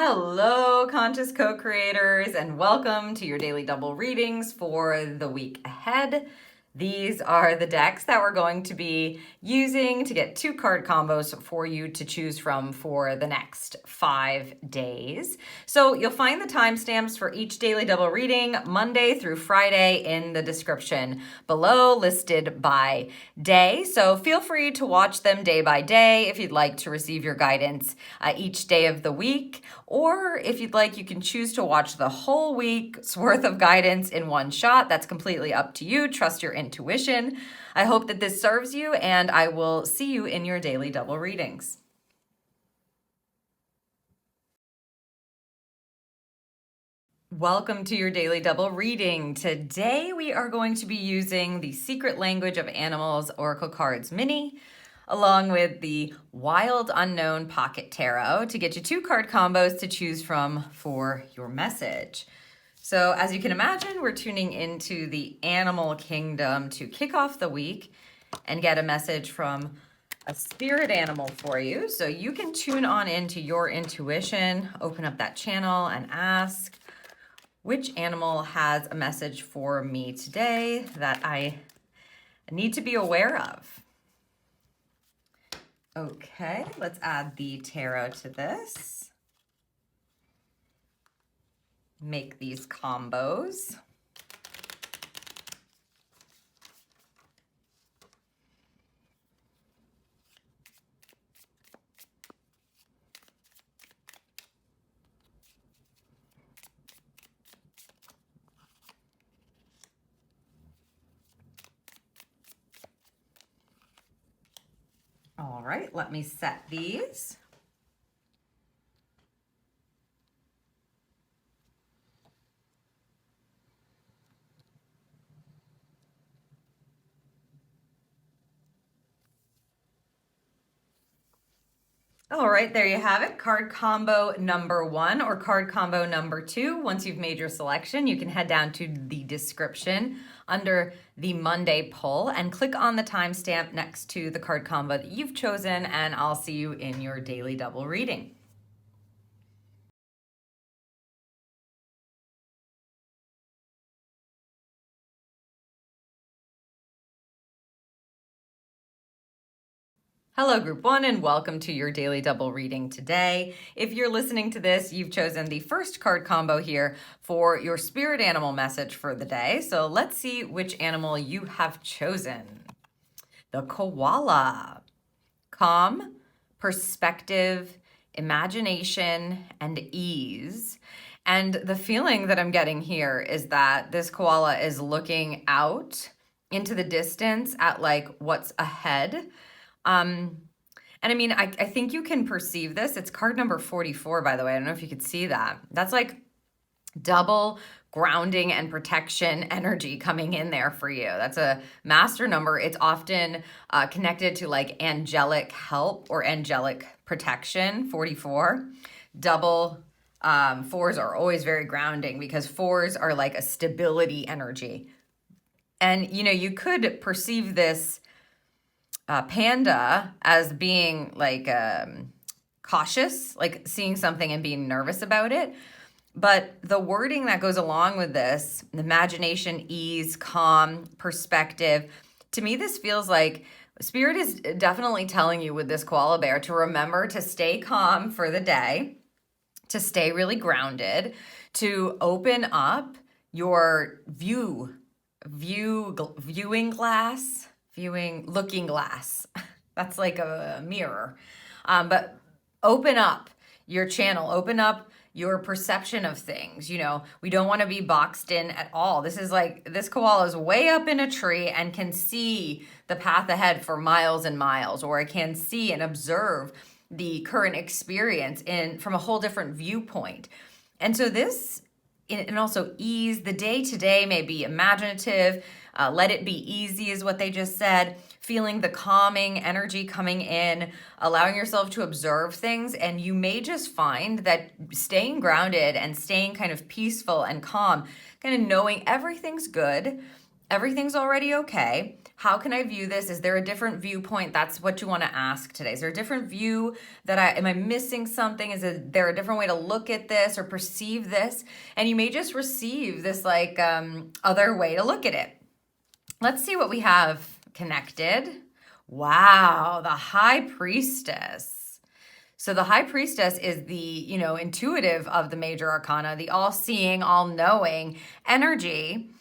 Hello, conscious co-creators, and welcome to your daily double readings for the week ahead. These are the decks that we're going to be using to get 2 card combos for you to choose from for the next 5 days. So you'll find the timestamps for each daily double reading Monday through Friday in the description below, listed by day. So feel free to watch them day by day if you'd like to receive your guidance each day of the week. Or if you'd like, you can choose to watch the whole week's worth of guidance in one shot. That's completely up to you. Trust your intuition. I hope that this serves you, and I will see you in your daily double readings. Welcome to your daily double reading. Today we are going to be using the Secret Language of Animals Oracle Cards Mini, along with the Wild Unknown Pocket Tarot to get you 2 card combos to choose from for your message. So as you can imagine, we're tuning into the animal kingdom to kick off the week and get a message from a spirit animal for you. So you can tune on into your intuition, open up that channel and ask, which animal has a message for me today that I need to be aware of? Okay, let's add the tarot to this. Make these combos. All right, let me set these. All right, there you have it. Card combo number 1 or card combo number 2. Once you've made your selection, you can head down to the description under the Monday poll and click on the timestamp next to the card combo that you've chosen, and I'll see you in your daily double reading. Hello, Group 1, and welcome to your daily double reading today. If you're listening to this, you've chosen the first card combo here for your spirit animal message for the day. So let's see which animal you have chosen. The koala. Calm, perspective, imagination, and ease. And the feeling that I'm getting here is that this koala is looking out into the distance at like what's ahead. And I mean, I think you can perceive this. It's card number 44, by the way. I don't know if you could see that. That's like double grounding and protection energy coming in there for you. That's a master number. It's often connected to like angelic help or angelic protection, 44. Double 4s are always very grounding because 4s are like a stability energy. And, you know, you could perceive this panda as being like cautious, like seeing something and being nervous about it. But the wording that goes along with this, imagination, ease, calm, perspective, to me, this feels like Spirit is definitely telling you with this koala bear to remember to stay calm for the day, to stay really grounded, to open up your looking glass. That's like a mirror. But open up your channel, open up your perception of things. You know, we don't want to be boxed in at all. This is like, this koala is way up in a tree and can see the path ahead for miles and miles, or it can see and observe the current experience from a whole different viewpoint. And so this, and also ease, the day to day may be imaginative. Let it be easy is what they just said. Feeling the calming energy coming in, allowing yourself to observe things. And you may just find that staying grounded and staying kind of peaceful and calm, kind of knowing everything's good, everything's already okay. How can I view this? Is there a different viewpoint? That's what you want to ask today. Is there a different view am I missing something? Is there a different way to look at this or perceive this? And you may just receive this like other way to look at it. Let's see what we have connected. Wow, the High Priestess. So the High Priestess is the, intuitive of the major arcana, the all-seeing, all-knowing energy.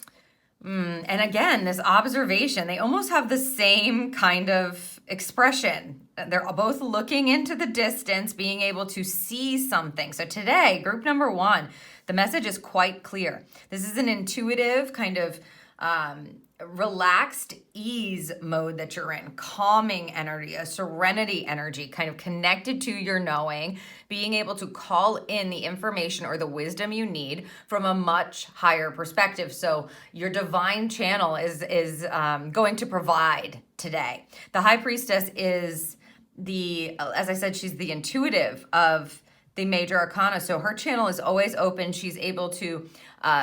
And again, this observation, they almost have the same kind of expression. They're both looking into the distance, being able to see something. So today, group number 1, the message is quite clear. This is an intuitive kind of relaxed ease mode that you're in, calming energy, a serenity energy, kind of connected to your knowing, being able to call in the information or the wisdom you need from a much higher perspective. So your divine channel is going to provide today. The High Priestess is as I said, she's the intuitive of the major arcana. So her channel is always open. She's able to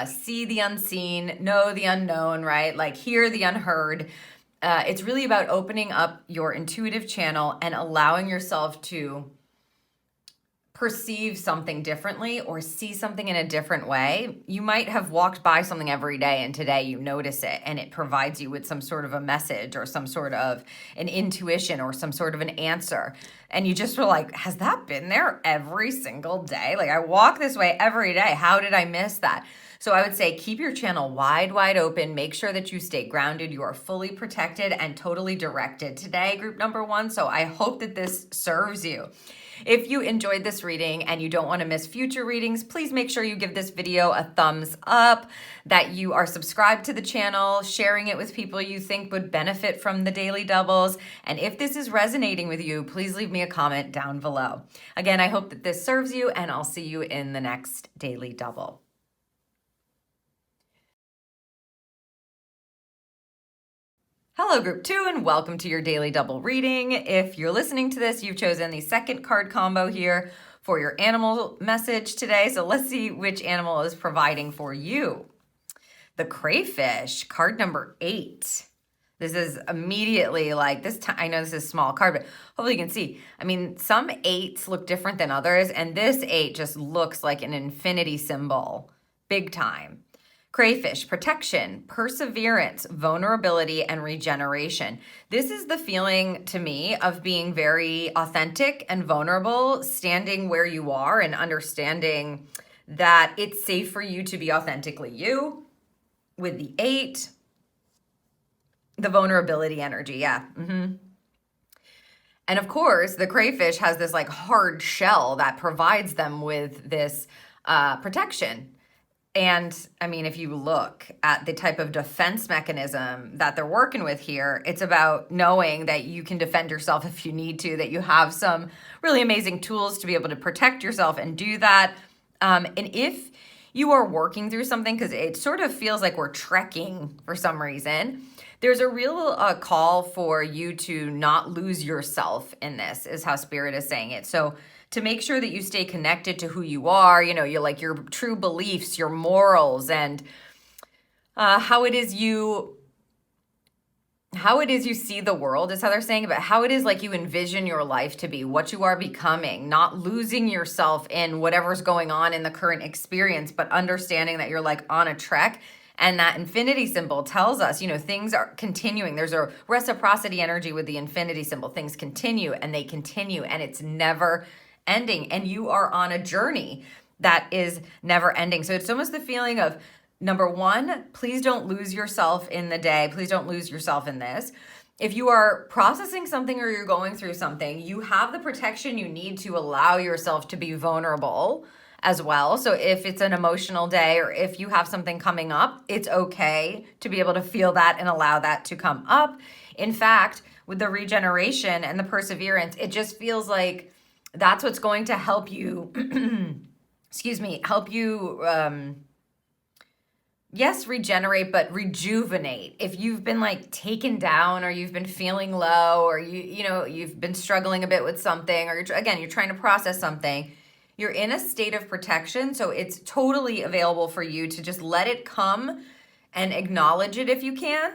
see the unseen, know the unknown, right? Like hear the unheard. It's really about opening up your intuitive channel and allowing yourself to perceive something differently or see something in a different way. You might have walked by something every day and today you notice it and it provides you with some sort of a message or some sort of an intuition or some sort of an answer. And you just were like, has that been there every single day? Like I walk this way every day. How did I miss that? So I would say keep your channel wide open. Make sure that you stay grounded. You are fully protected and totally directed today, group number 1. So I hope that this serves you. If you enjoyed this reading and you don't want to miss future readings, please make sure you give this video a thumbs up, that you are subscribed to the channel, sharing it with people you think would benefit from the Daily Doubles. And if this is resonating with you, please leave me a comment down below. Again, I hope that this serves you, and I'll see you in the next Daily Double. Hello, Group 2, and welcome to your Daily Double reading. If you're listening to this, you've chosen the second card combo here for your animal message today. So let's see which animal is providing for you. The crayfish, card number 8. This is immediately like this time. I know this is a small card, but hopefully you can see. I mean, some 8s look different than others, and this 8 just looks like an infinity symbol, big time. Crayfish, protection, perseverance, vulnerability, and regeneration. This is the feeling to me of being very authentic and vulnerable, standing where you are and understanding that it's safe for you to be authentically you. With the 8, the vulnerability energy, yeah. And of course, the crayfish has this like hard shell that provides them with this protection. And I mean, if you look at the type of defense mechanism that they're working with here, it's about knowing that you can defend yourself if you need to, that you have some really amazing tools to be able to protect yourself and do that. And if you are working through something, because it sort of feels like we're trekking for some reason, there's a real call for you to not lose yourself in this, is how Spirit is saying it. So to make sure that you stay connected to who you are, you're like your true beliefs, your morals, and how it is you see the world is how they're saying, but how it is like you envision your life to be, what you are becoming, not losing yourself in whatever's going on in the current experience, but understanding that you're like on a trek. And that infinity symbol tells us, things are continuing. There's a reciprocity energy with the infinity symbol. Things continue and they continue, and it's never ending. And you are on a journey that is never ending. So it's almost the feeling of, number 1, please don't lose yourself in the day. Please don't lose yourself in this. If you are processing something or you're going through something, you have the protection you need to allow yourself to be vulnerable as well. So if it's an emotional day or if you have something coming up, it's okay to be able to feel that and allow that to come up. In fact, with the regeneration and the perseverance, it just feels like that's what's going to help you, yes, regenerate, but rejuvenate. If you've been like taken down or you've been feeling low or you've been struggling a bit with something, or you're trying to process something, you're in a state of protection. So it's totally available for you to just let it come and acknowledge it if you can.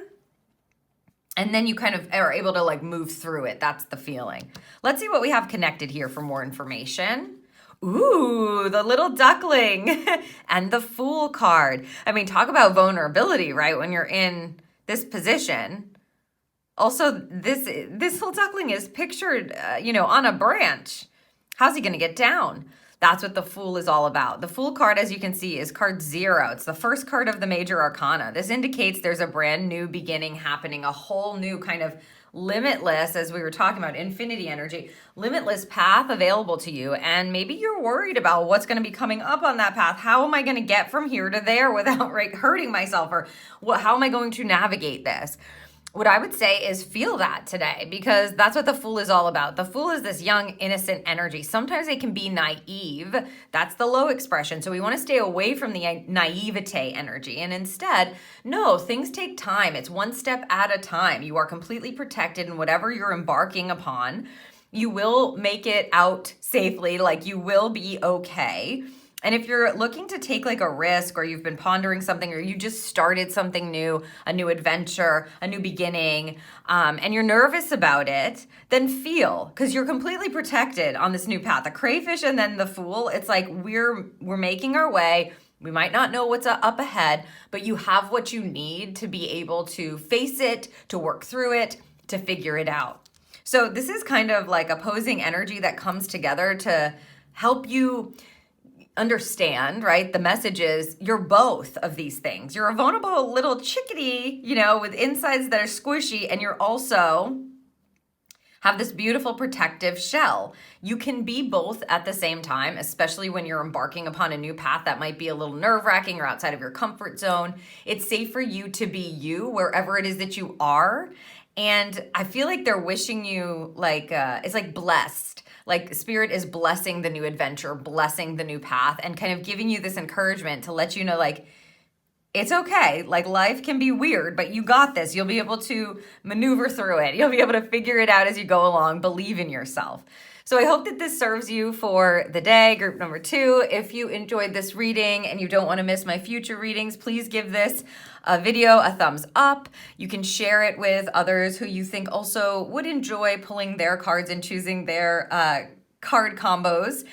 And then you kind of are able to like move through it. That's the feeling. Let's see what we have connected here for more information. Ooh, the little duckling and the Fool card. I mean, talk about vulnerability, right? When you're in this position. Also, this little duckling is pictured, on a branch. How's he going to get down? That's what the Fool is all about. The Fool card, as you can see, is card 0. It's the first card of the major arcana. This indicates there's a brand new beginning happening, a whole new kind of limitless, as we were talking about, infinity energy, limitless path available to you. And maybe you're worried about what's going to be coming up on that path. How am I going to get from here to there without hurting myself? Or how am I going to navigate this? What I would say is feel that today, because that's what the Fool is all about. The Fool is this young, innocent energy. Sometimes they can be naive. That's the low expression. So we want to stay away from the naivete energy. And instead, no, things take time. It's one step at a time. You are completely protected in whatever you're embarking upon. You will make it out safely. Like, you will be okay. And if you're looking to take like a risk, or you've been pondering something, or you just started something new, a new adventure, a new beginning, and you're nervous about it, then feel, because you're completely protected on this new path. The crayfish and then the Fool, it's like we're making our way. We might not know what's up ahead, but you have what you need to be able to face it, to work through it, to figure it out. So this is kind of like opposing energy that comes together to help you understand, right? The message is you're both of these things. You're a vulnerable little chickadee, with insides that are squishy, and you're also have this beautiful protective shell. You can be both at the same time, especially when you're embarking upon a new path that might be a little nerve-wracking or outside of your comfort zone. It's safe for you to be you wherever it is that you are. And I feel like they're wishing you it's like blessed. Like Spirit is blessing the new adventure, blessing the new path, and kind of giving you this encouragement to let you know, like, it's okay. Like, life can be weird, but you got this. You'll be able to maneuver through it. You'll be able to figure it out as you go along. Believe in yourself. So I hope that this serves you for the day, group number 2. If you enjoyed this reading and you don't want to miss my future readings, please give this video a thumbs up. You can share it with others who you think also would enjoy pulling their cards and choosing their card combos.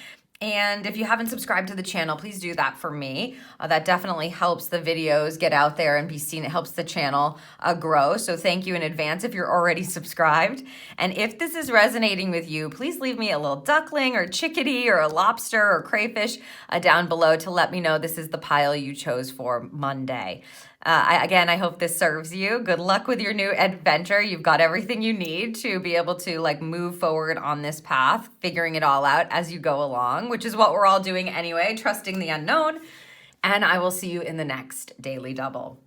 And if you haven't subscribed to the channel, please do that for me. That definitely helps the videos get out there and be seen. It helps the channel grow. So thank you in advance if you're already subscribed. And if this is resonating with you, please leave me a little duckling or chickadee or a lobster or crayfish down below to let me know this is the pile you chose for Monday. Again, I hope this serves you. Good luck with your new adventure. You've got everything you need to be able to move forward on this path, figuring it all out as you go along, which is what we're all doing anyway, trusting the unknown. And I will see you in the next Daily Double.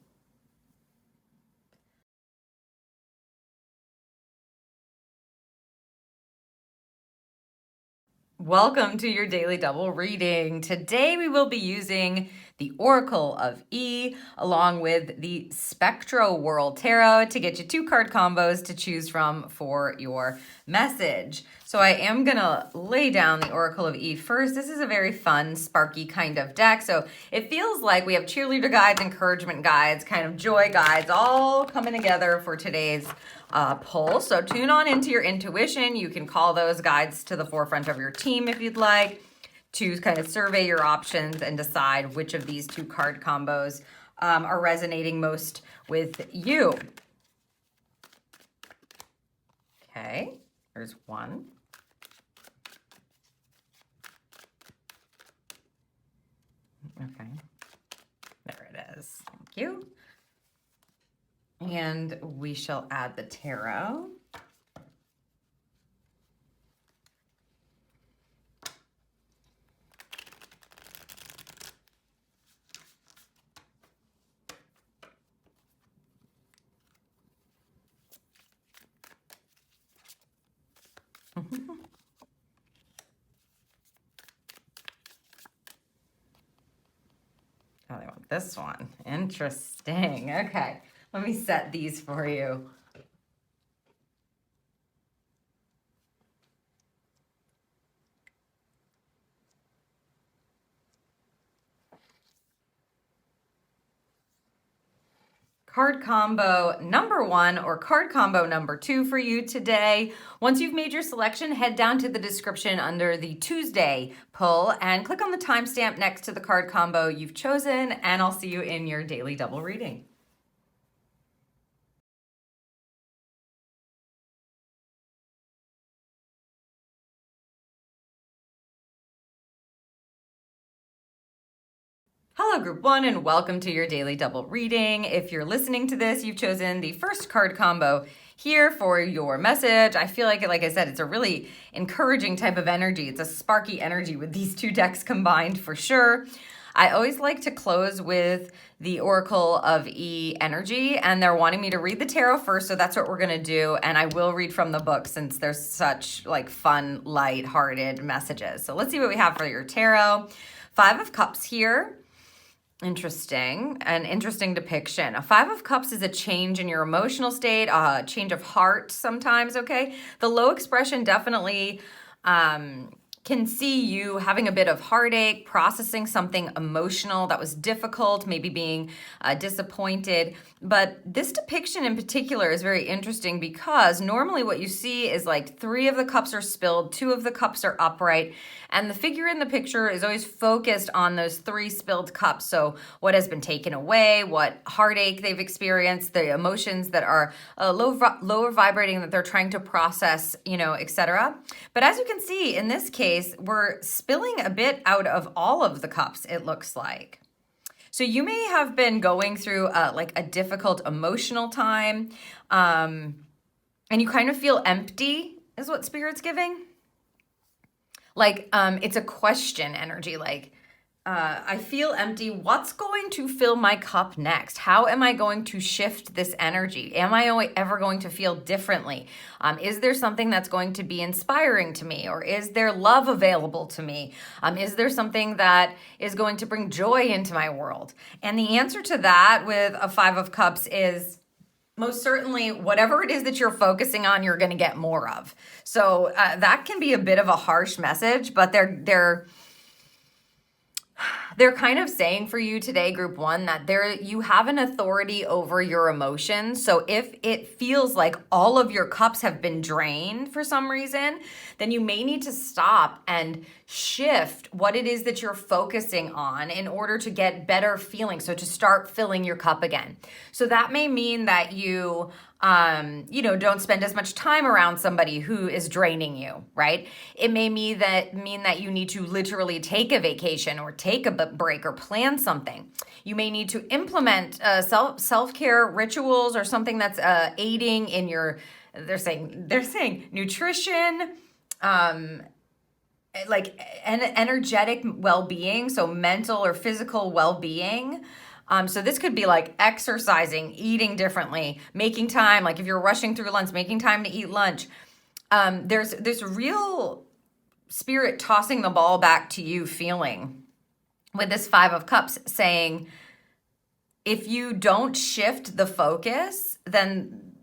Welcome to your Daily Double reading. Today we will be using the Oracle of E along with the Spectro World Tarot to get you 2 card combos to choose from for your message. So I am going to lay down the Oracle of E first. This is a very fun, sparky kind of deck. So it feels like we have cheerleader guides, encouragement guides, kind of joy guides, all coming together for today's pull. So tune on into your intuition. You can call those guides to the forefront of your team if you'd like, to kind of survey your options and decide which of these 2 card combos are resonating most with you. Okay, there's one. Okay, there it is. Thank you. And we shall add the tarot. Oh, they want this one. Interesting. Okay, let me set these for you. card combo number 1 or card combo number 2 for you today. Once you've made your selection, head down to the description under the Tuesday pull and click on the timestamp next to the card combo you've chosen, and I'll see you in your daily double reading. Hello, Group 1, and welcome to your daily double reading. If you're listening to this, you've chosen the first card combo here for your message. I feel like I said, it's a really encouraging type of energy. It's a sparky energy with these two decks combined for sure. I always like to close with the Oracle of E energy, and they're wanting me to read the tarot first, so that's what we're gonna do. And I will read from the book since there's such like fun, light-hearted messages. So let's see what we have for your tarot. 5 of Cups here. Interesting, an interesting depiction. A 5 of Cups is a change in your emotional state, a change of heart sometimes, okay? The low expression definitely can see you having a bit of heartache, processing something emotional that was difficult, maybe being disappointed. But this depiction in particular is very interesting because normally what you see is like 3 of the cups are spilled, 2 of the cups are upright, and the figure in the picture is always focused on those 3 spilled cups. So what has been taken away, what heartache they've experienced, the emotions that are lower vibrating that they're trying to process, etc. But as you can see in this case, we're spilling a bit out of all of the cups, it looks like. So you may have been going through like a difficult emotional time, and you kind of feel empty is what Spirit's giving. Like it's a question energy, like I feel empty. What's going to fill my cup next? How am I going to shift this energy? Am I ever going to feel differently? Is there something that's going to be inspiring to me? Or is there love available to me? Is there something that is going to bring joy into my world? And the answer to that with a 5 of Cups is most certainly whatever it is that you're focusing on, you're going to get more of. So that can be a bit of a harsh message, but they're kind of saying for you today, Group 1, that you have an authority over your emotions. So if it feels like all of your cups have been drained for some reason, then you may need to stop and shift what it is that you're focusing on in order to get better feeling. So to start filling your cup again. So that may mean that you don't spend as much time around somebody who is draining you, right? It may mean that you need to literally take a vacation or take a break or plan something. You may need to implement self-care rituals or something that's aiding in your, they're saying nutrition, like energetic well-being, so mental or physical well-being. So this could be like exercising, eating differently, making time, like if you're rushing through lunch, making time to eat lunch. There's this real Spirit tossing the ball back to you feeling with this 5 of Cups saying, if you don't shift the focus, then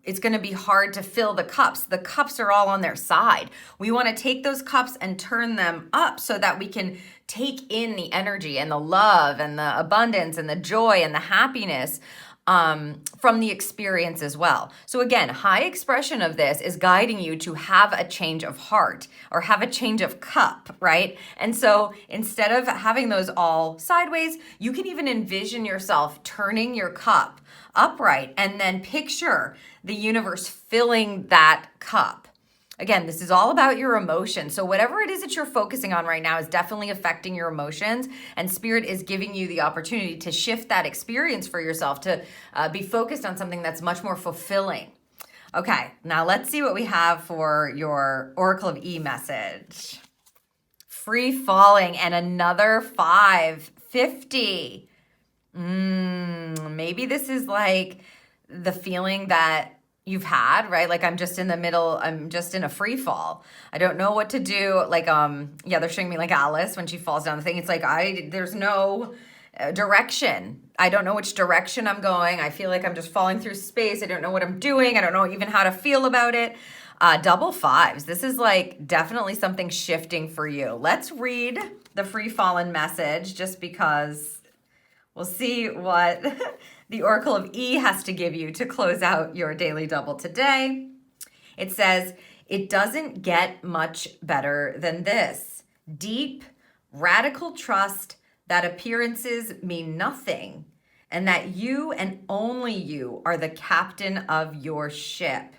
it's going to be hard to fill the cups. The cups are all on their side. We want to take those cups and turn them up so that we can take in the energy and the love and the abundance and the joy and the happiness from the experience as well. So again, high expression of this is guiding you to have a change of heart or have a change of cup, right? And so instead of having those all sideways, you can even envision yourself turning your cup upright and then picture the universe filling that cup. Again, this is all about your emotions. So whatever it is that you're focusing on right now is definitely affecting your emotions, and Spirit is giving you the opportunity to shift that experience for yourself to be focused on something that's much more fulfilling. Okay, now let's see what we have for your Oracle of E message. Free falling and another 550. Maybe this is like the feeling that you've had, right? Like I'm just in the middle, I'm just in a free fall. I don't know what to do. Like, they're showing me like Alice when she falls down the thing. It's like, there's no direction. I don't know which direction I'm going. I feel like I'm just falling through space. I don't know what I'm doing. I don't know even how to feel about it. Double 5s. This is like definitely something shifting for you. Let's read the free fallen message just because we'll see what the Oracle of E has to give you to close out your daily double today. It says, it doesn't get much better than this. Deep, radical trust that appearances mean nothing and that you and only you are the captain of your ship.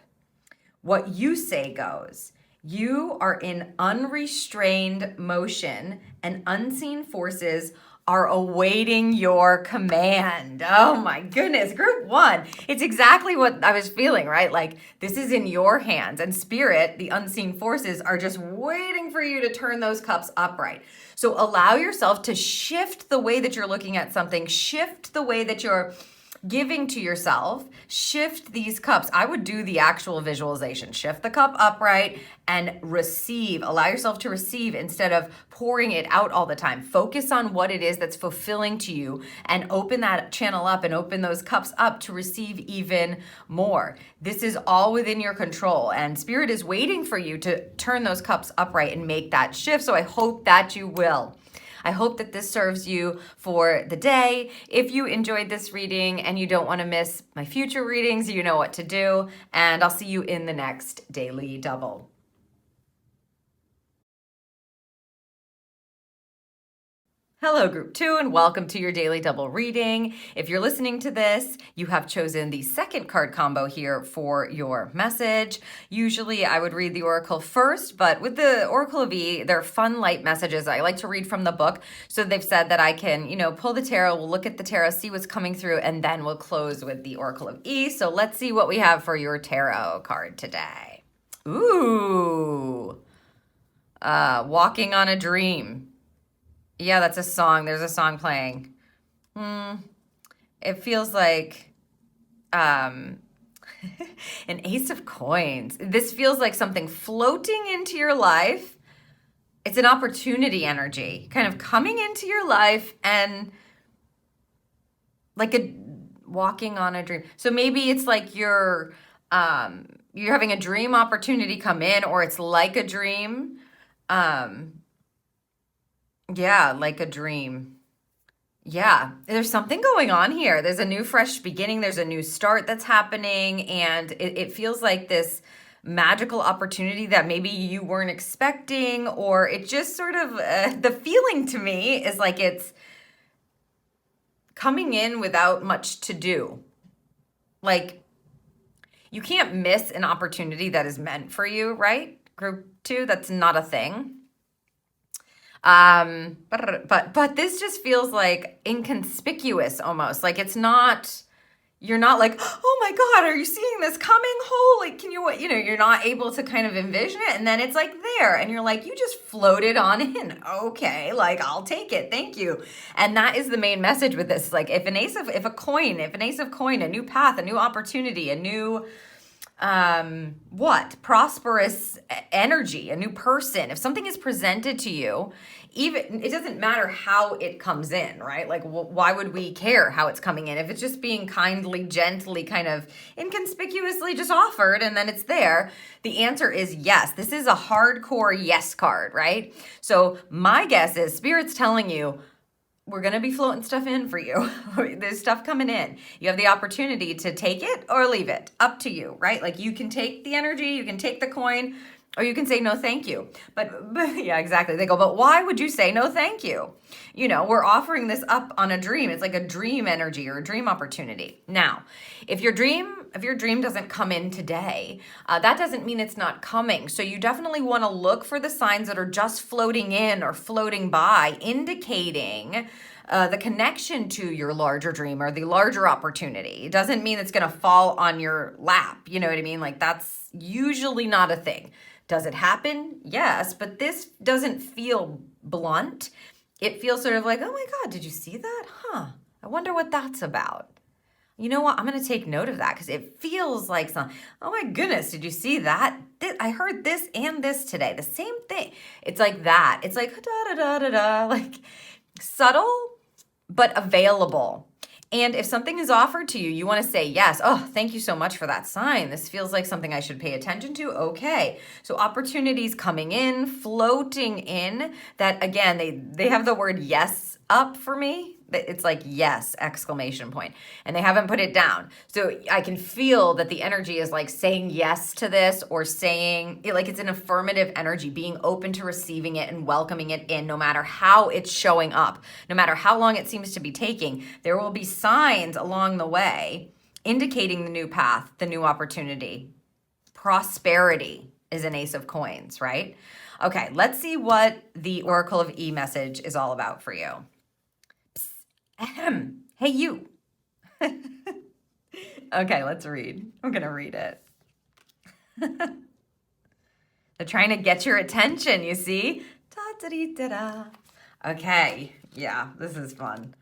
What you say goes. You are in unrestrained motion and unseen forces are awaiting your command. Oh my goodness, group one. It's exactly what I was feeling, right? Like this is in your hands and spirit, the unseen forces are just waiting for you to turn those cups upright. So allow yourself to shift the way that you're looking at something, shift the way that you're giving to yourself, shift these cups. I would do the actual visualization. Shift the cup upright and receive. Allow yourself to receive instead of pouring it out all the time. Focus on what it is that's fulfilling to you and open that channel up and open those cups up to receive even more. This is all within your control and Spirit is waiting for you to turn those cups upright and make that shift. So I hope that you will. I hope that this serves you for the day. If you enjoyed this reading and you don't want to miss my future readings, you know what to do. And I'll see you in the next Daily Double. Hello, Group 2, and welcome to your Daily Double reading. If you're listening to this, you have chosen the second card combo here for your message. Usually I would read the Oracle first, but with the Oracle of E, they're fun, light messages. I like to read from the book, so they've said that I can, pull the tarot, we'll look at the tarot, see what's coming through, and then we'll close with the Oracle of E. So let's see what we have for your tarot card today. Ooh, Walking on a Dream. Yeah, that's a song. There's a song playing. It feels like an Ace of Coins. This feels like something floating into your life. It's an opportunity energy, kind of coming into your life and like walking on a dream. So maybe it's like you're having a dream opportunity come in, or it's like a dream. Yeah, like a dream. Yeah, there's something going on here. There's a new fresh beginning. There's a new start that's happening. And it feels like this magical opportunity that maybe you weren't expecting, or it just sort of, the feeling to me is like it's coming in without much to do. Like you can't miss an opportunity that is meant for you, right? Group 2, that's not a thing. But this just feels like inconspicuous almost. Like it's not, you're not like, oh my God, are you seeing this coming? Holy, can you're not able to kind of envision it. And then it's like there and you're like, you just floated on in. Okay, like I'll take it. Thank you. And that is the main message with this. Like if an ace of coin, a new path, a new opportunity, a new, prosperous energy, a new person. If something is presented to you, even it doesn't matter how it comes in, right? Like why would we care how it's coming in? If it's just being kindly, gently, kind of inconspicuously just offered and then it's there, the answer is yes. This is a hardcore yes card, right? So my guess is Spirit's telling you, we're going to be floating stuff in for you. There's stuff coming in. You have the opportunity to take it or leave it. Up to you, right? Like you can take the energy, you can take the coin, or you can say no thank you. But yeah, exactly. They go, but why would you say no thank you? We're offering this up on a dream. It's like a dream energy or a dream opportunity. Now, if your dream doesn't come in today, that doesn't mean it's not coming. So you definitely want to look for the signs that are just floating in or floating by, indicating the connection to your larger dream or the larger opportunity. It doesn't mean it's going to fall on your lap. You know what I mean? Like that's usually not a thing. Does it happen? Yes, but this doesn't feel blunt. It feels sort of like, oh my God, did you see that? Huh, I wonder what that's about. You know what? I'm going to take note of that because it feels like some, oh my goodness, did you see that? I heard this and this today. The same thing. It's like that. It's like da-da-da-da-da, like subtle but available. And if something is offered to you, you want to say yes. Oh, thank you so much for that sign. This feels like something I should pay attention to. Okay. So opportunities coming in, floating in that, again, they have the word yes up for me. It's like, yes, exclamation point. And they haven't put it down. So I can feel that the energy is like saying yes to this, or saying like it's an affirmative energy, being open to receiving it and welcoming it in, no matter how it's showing up, no matter how long it seems to be taking. There will be signs along the way indicating the new path, the new opportunity. Prosperity is an ace of coins, right? Okay, let's see what the Oracle of E message is all about for you. Ahem. Hey, you. Okay, let's read. I'm going to read it. They're trying to get your attention, you see? Da-da-dee-da-da. Okay, yeah, this is fun.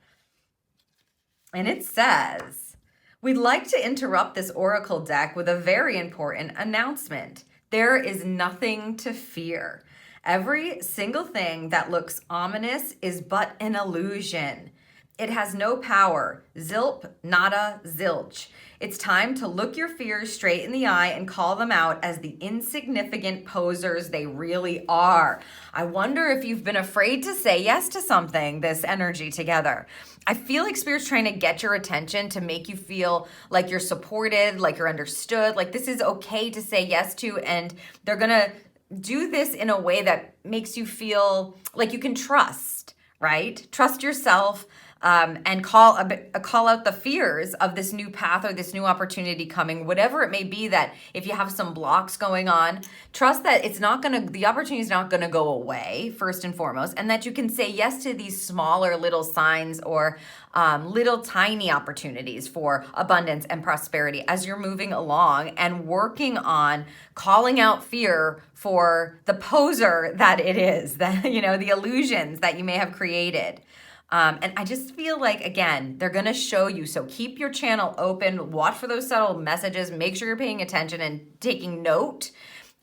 And it says, we'd like to interrupt this oracle deck with a very important announcement. There is nothing to fear. Every single thing that looks ominous is but an illusion. It has no power. Zilp, nada, zilch. It's time to look your fears straight in the eye and call them out as the insignificant posers they really are. I wonder if you've been afraid to say yes to something, this energy together. I feel like Spirit's trying to get your attention to make you feel like you're supported, like you're understood, like this is okay to say yes to, and they're going to do this in a way that makes you feel like you can trust, right? Trust yourself. And call out the fears of this new path or this new opportunity coming, whatever it may be. That if you have some blocks going on, trust that the opportunity is not gonna go away, first and foremost, and that you can say yes to these smaller little signs or little tiny opportunities for abundance and prosperity as you're moving along and working on calling out fear for the poser that it is, that, the illusions that you may have created. And I just feel like, again, they're going to show you. So keep your channel open, watch for those subtle messages, make sure you're paying attention and taking note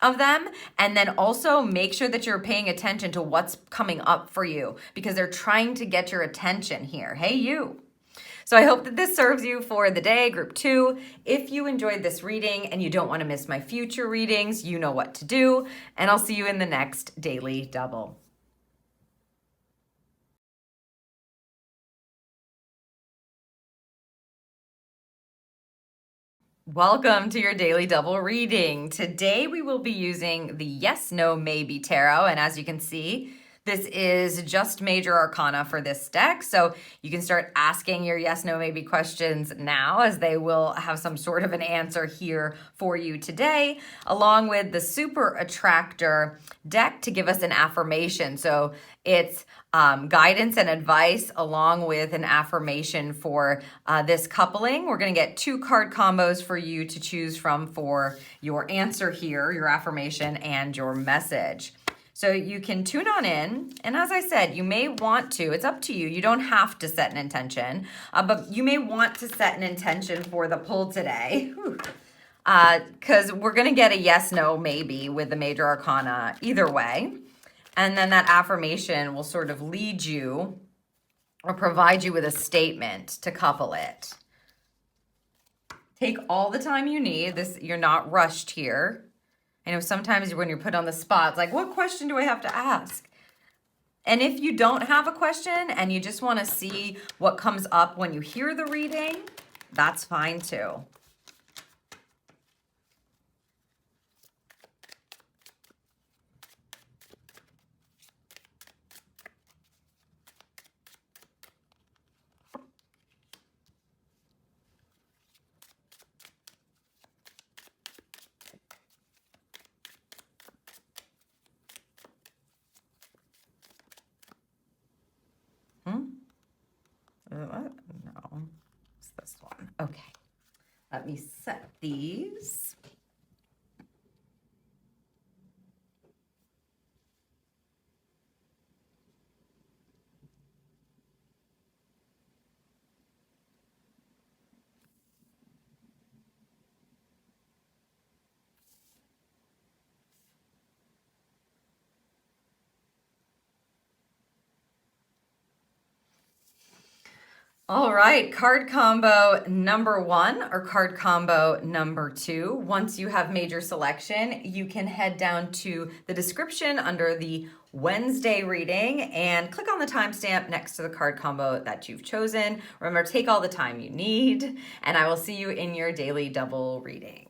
of them. And then also make sure that you're paying attention to what's coming up for you, because they're trying to get your attention here. Hey, you. So I hope that this serves you for the day, group 2. If you enjoyed this reading and you don't want to miss my future readings, you know what to do. And I'll see you in the next Daily Double. Welcome to your Daily Double reading. Today we will be using the Yes, No, Maybe Tarot. And as you can see, this is just major arcana for this deck. So you can start asking your yes, no, maybe questions now, as they will have some sort of an answer here for you today, along with the Super Attractor deck to give us an affirmation. So it's guidance and advice along with an affirmation for this coupling. We're going to get 2 card combos for you to choose from for your answer here, your affirmation, and your message. So you can tune on in, and as I said, you may want to, it's up to you, you don't have to set an intention, but you may want to set an intention for the pull today, because we're going to get a yes, no, maybe with the major arcana either way. And then that affirmation will sort of lead you or provide you with a statement to couple it. Take all the time you need. You're not rushed here. I know sometimes when you're put on the spot, it's like, what question do I have to ask? And if you don't have a question and you just want to see what comes up when you hear the reading, that's fine too. What? No, it's this one. Okay, let me set these. All right, card combo number 1 or card combo number 2. Once you have made your selection, you can head down to the description under the Wednesday reading and click on the timestamp next to the card combo that you've chosen. Remember, take all the time you need, and I will see you in your daily double reading.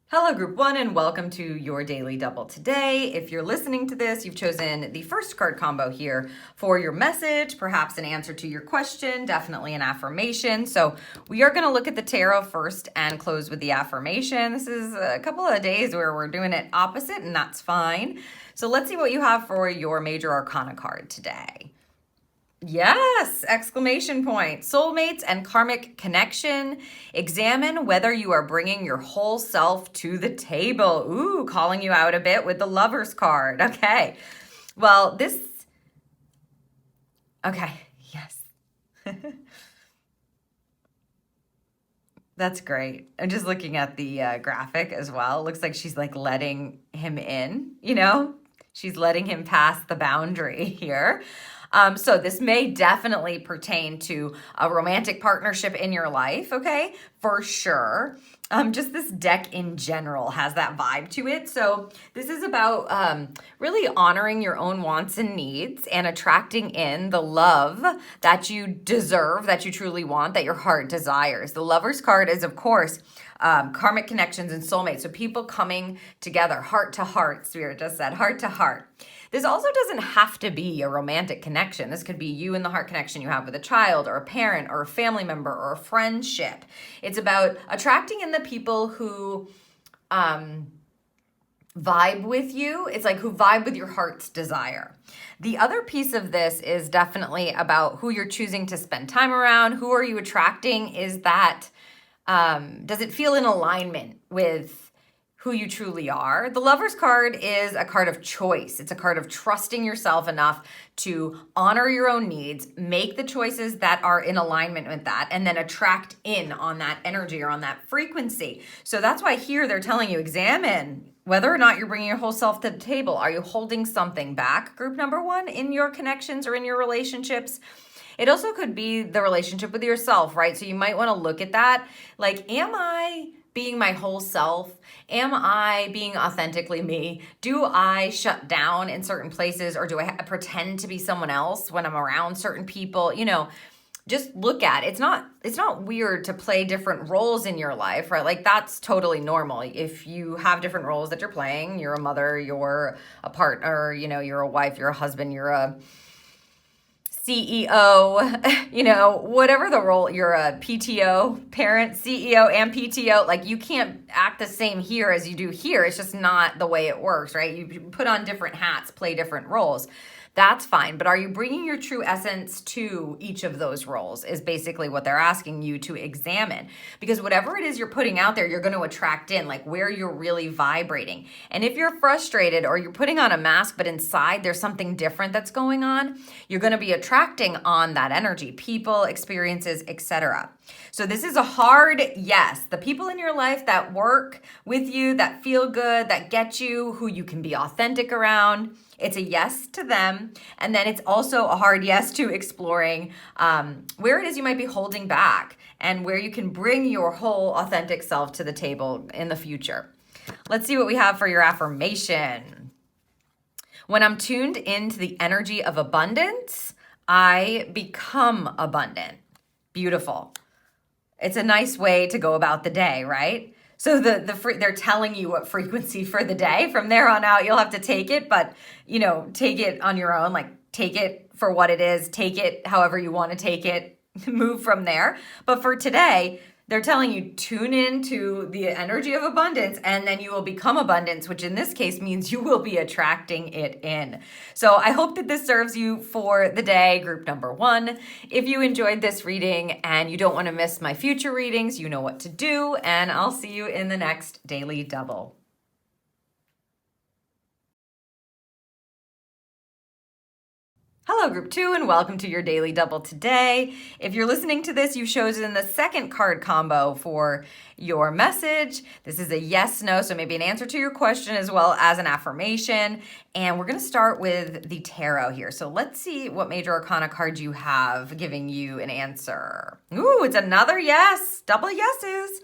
Hello, Group 1, and welcome to your Daily Double today. If you're listening to this, you've chosen the first card combo here for your message, perhaps an answer to your question, definitely an affirmation. So we are going to look at the tarot first and close with the affirmation. This is a couple of days where we're doing it opposite, and that's fine. So let's see what you have for your Major Arcana card today. Yes! Exclamation point. Soulmates and karmic connection. Examine whether you are bringing your whole self to the table. Ooh, calling you out a bit with the Lover's card. Okay. Well, this... Okay. Yes. That's great. I'm just looking at the graphic as well. It looks like she's like letting him in, you know? She's letting him pass the boundary here. So this may definitely pertain to a romantic partnership in your life, okay? For sure. Just this deck in general has that vibe to it. So this is about really honoring your own wants and needs and attracting in the love that you deserve, that you truly want, that your heart desires. The Lover's card is, of course, karmic connections and soulmates. So people coming together, heart to heart, Spirit just said, heart to heart. This also doesn't have to be a romantic connection. This could be you and the heart connection you have with a child or a parent or a family member or a friendship. It's about attracting in the people who vibe with you. It's like who vibe with your heart's desire. The other piece of this is definitely about who you're choosing to spend time around. Who are you attracting? Is that, does it feel in alignment with who you truly are? The Lover's card is a card of choice. It's a card of trusting yourself enough to honor your own needs, make the choices that are in alignment with that, and then attract in on that energy or on that frequency. So that's why here they're telling you, examine whether or not you're bringing your whole self to the table. Are you holding something back, group number 1, in your connections or in your relationships? It also could be the relationship with yourself, right? So you might want to look at that. Like, am I being my whole self? Am I being authentically me? Do I shut down in certain places, or do I pretend to be someone else when I'm around certain people? You know, just look at it. It's not weird to play different roles in your life, right? Like, that's totally normal. If you have different roles that you're playing, you're a mother, you're a partner, you know, you're a wife, you're a husband, you're a CEO, you know, whatever the role, you're a PTO, parent, CEO, and PTO. Like, you can't act the same here as you do here. It's just not the way it works, right? You put on different hats, play different roles. That's fine. But are you bringing your true essence to each of those roles is basically what they're asking you to examine. Because whatever it is you're putting out there, you're going to attract in, like where you're really vibrating. And if you're frustrated or you're putting on a mask, but inside there's something different that's going on, you're going to be attracting on that energy, people, experiences, etc. So this is a hard yes. The people in your life that work with you, that feel good, that get you, who you can be authentic around, it's a yes to them. And then it's also a hard yes to exploring where it is you might be holding back and where you can bring your whole authentic self to the table in the future. Let's see what we have for your affirmation. When I'm tuned into the energy of abundance, I become abundant. Beautiful. It's a nice way to go about the day, right? So they're telling you what frequency for the day. From there on out, you'll have to take it, but, you know, take it on your own. Like, take it for what it is. Take it however you want to take it. Move from there. But for today, they're telling you, tune in to the energy of abundance, and then you will become abundance, which in this case means you will be attracting it in. So I hope that this serves you for the day, group number 1. If you enjoyed this reading and you don't want to miss my future readings, you know what to do, and I'll see you in the next Daily Double. Hello, Group 2, and welcome to your Daily Double today. If you're listening to this, you've chosen the second card combo for your message. This is a yes, no, so maybe an answer to your question as well as an affirmation. And we're going to start with the tarot here. So let's see what major arcana card you have giving you an answer. Ooh, it's another yes, double yeses.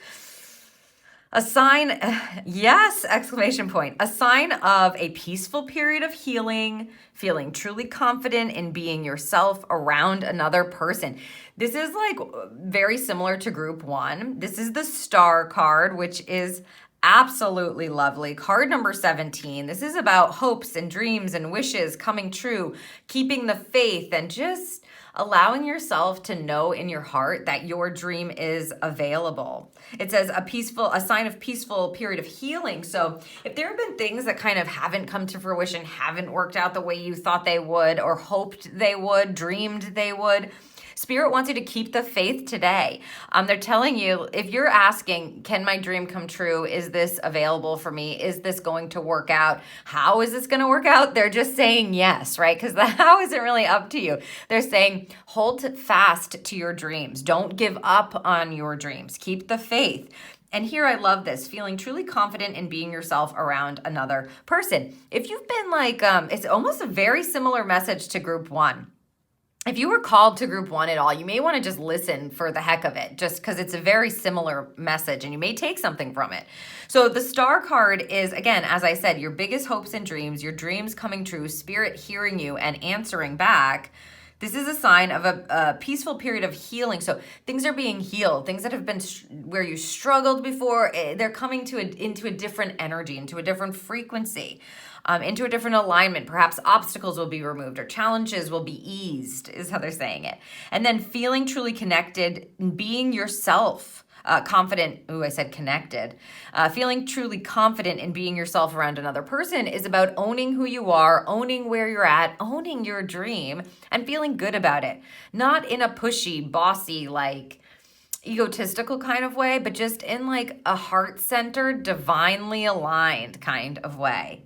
A sign, yes, exclamation point. A sign of a peaceful period of healing, feeling truly confident in being yourself around another person. This is like very similar to group 1. This is the star card, which is absolutely lovely. Card number 17. This is about hopes and dreams and wishes coming true, keeping the faith and just allowing yourself to know in your heart that your dream is available. It says a sign of peaceful period of healing. So if there have been things that kind of haven't come to fruition, haven't worked out the way you thought they would or hoped they would, dreamed they would, Spirit wants you to keep the faith today. They're telling you, if you're asking, can my dream come true? Is this available for me? Is this going to work out? How is this going to work out? They're just saying yes, right? Because the how isn't really up to you. They're saying, hold fast to your dreams. Don't give up on your dreams. Keep the faith. And here I love this, feeling truly confident in being yourself around another person. If you've been like, it's almost a very similar message to group 1. If you were called to group 1 at all, you may want to just listen for the heck of it, just because it's a very similar message and you may take something from it. So the star card is, again, as I said, your biggest hopes and dreams, your dreams coming true, Spirit hearing you and answering back. This is a sign of a peaceful period of healing. So things are being healed. Things that have been where you struggled before, they're coming into a different energy, into a different frequency, into a different alignment. Perhaps obstacles will be removed or challenges will be eased, is how they're saying it. And then feeling truly connected, being yourself. Confident, I said connected. Feeling truly confident in being yourself around another person is about owning who you are, owning where you're at, owning your dream, and feeling good about it. Not in a pushy, bossy, like egotistical kind of way, but just in like a heart-centered, divinely aligned kind of way.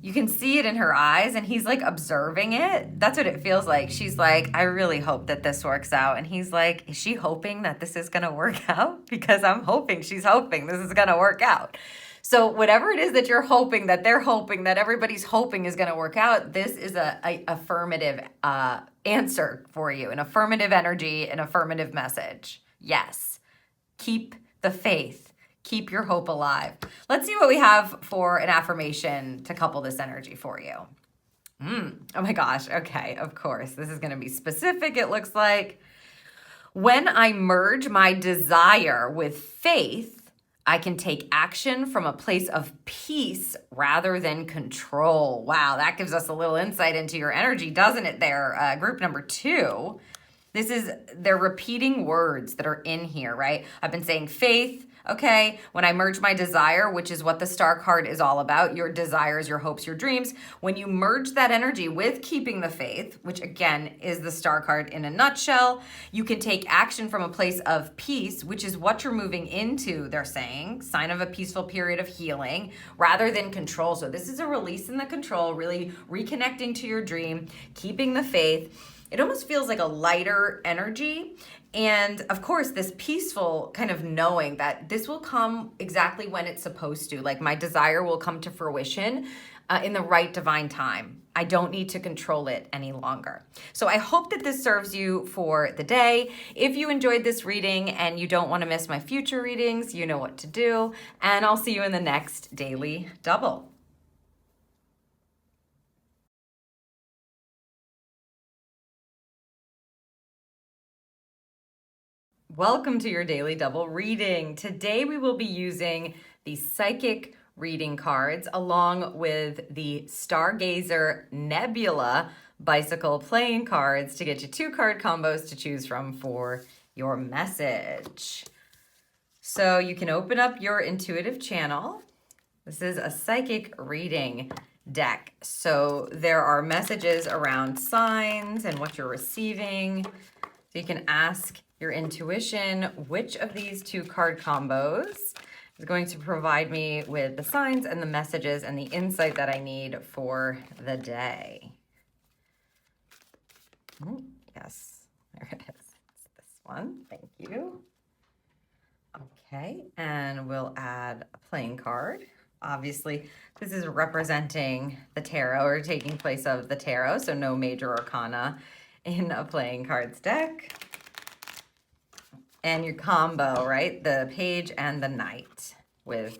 You can see it in her eyes, and he's like observing it. That's what it feels like. She's like, I really hope that this works out. And he's like, is she hoping that this is going to work out? Because I'm hoping she's hoping this is going to work out. So whatever it is that you're hoping, that they're hoping, that everybody's hoping is going to work out, this is a affirmative answer for you, an affirmative energy, an affirmative message. Yes, keep the faith. Keep your hope alive. Let's see what we have for an affirmation to couple this energy for you. Oh my gosh. Okay, of course. This is going to be specific, it looks like. When I merge my desire with faith, I can take action from a place of peace rather than control. Wow, that gives us a little insight into your energy, doesn't it there? Group number 2. They're repeating words that are in here, right? I've been saying faith. Okay, when I merge my desire, which is what the star card is all about, your desires, your hopes, your dreams, when you merge that energy with keeping the faith, which again is the star card in a nutshell, you can take action from a place of peace, which is what you're moving into, they're saying, sign of a peaceful period of healing, rather than control. So this is a release in the control, really reconnecting to your dream, keeping the faith. It almost feels like a lighter energy. And of course, this peaceful kind of knowing that this will come exactly when it's supposed to. Like my desire will come to fruition in the right divine time. I don't need to control it any longer. So I hope that this serves you for the day. If you enjoyed this reading and you don't want to miss my future readings, you know what to do. And I'll see you in the next Daily Double. Welcome to your Daily Double reading. Today we will be using the Psychic reading cards along with the Stargazer Nebula bicycle playing cards to get you 2 card combos to choose from for your message. So you can open up your intuitive channel. This is a psychic reading deck. So there are messages around signs and what you're receiving. So you can ask your intuition, which of these 2 card combos is going to provide me with the signs and the messages and the insight that I need for the day. Oh, yes, there it is. It's this one. Thank you. Okay, and we'll add a playing card. Obviously, this is representing the tarot or taking place of the tarot, so no major arcana in a playing cards deck. And your combo, right? The page and the knight with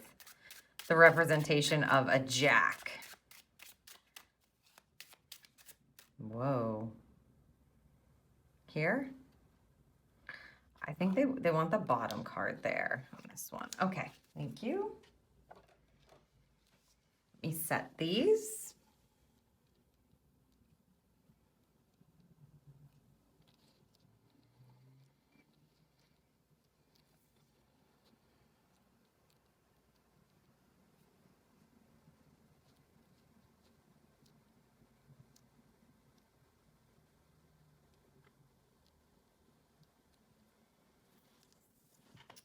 the representation of a jack. Whoa. Here? I think they want the bottom card there on this one. Okay, thank you. Let me set these.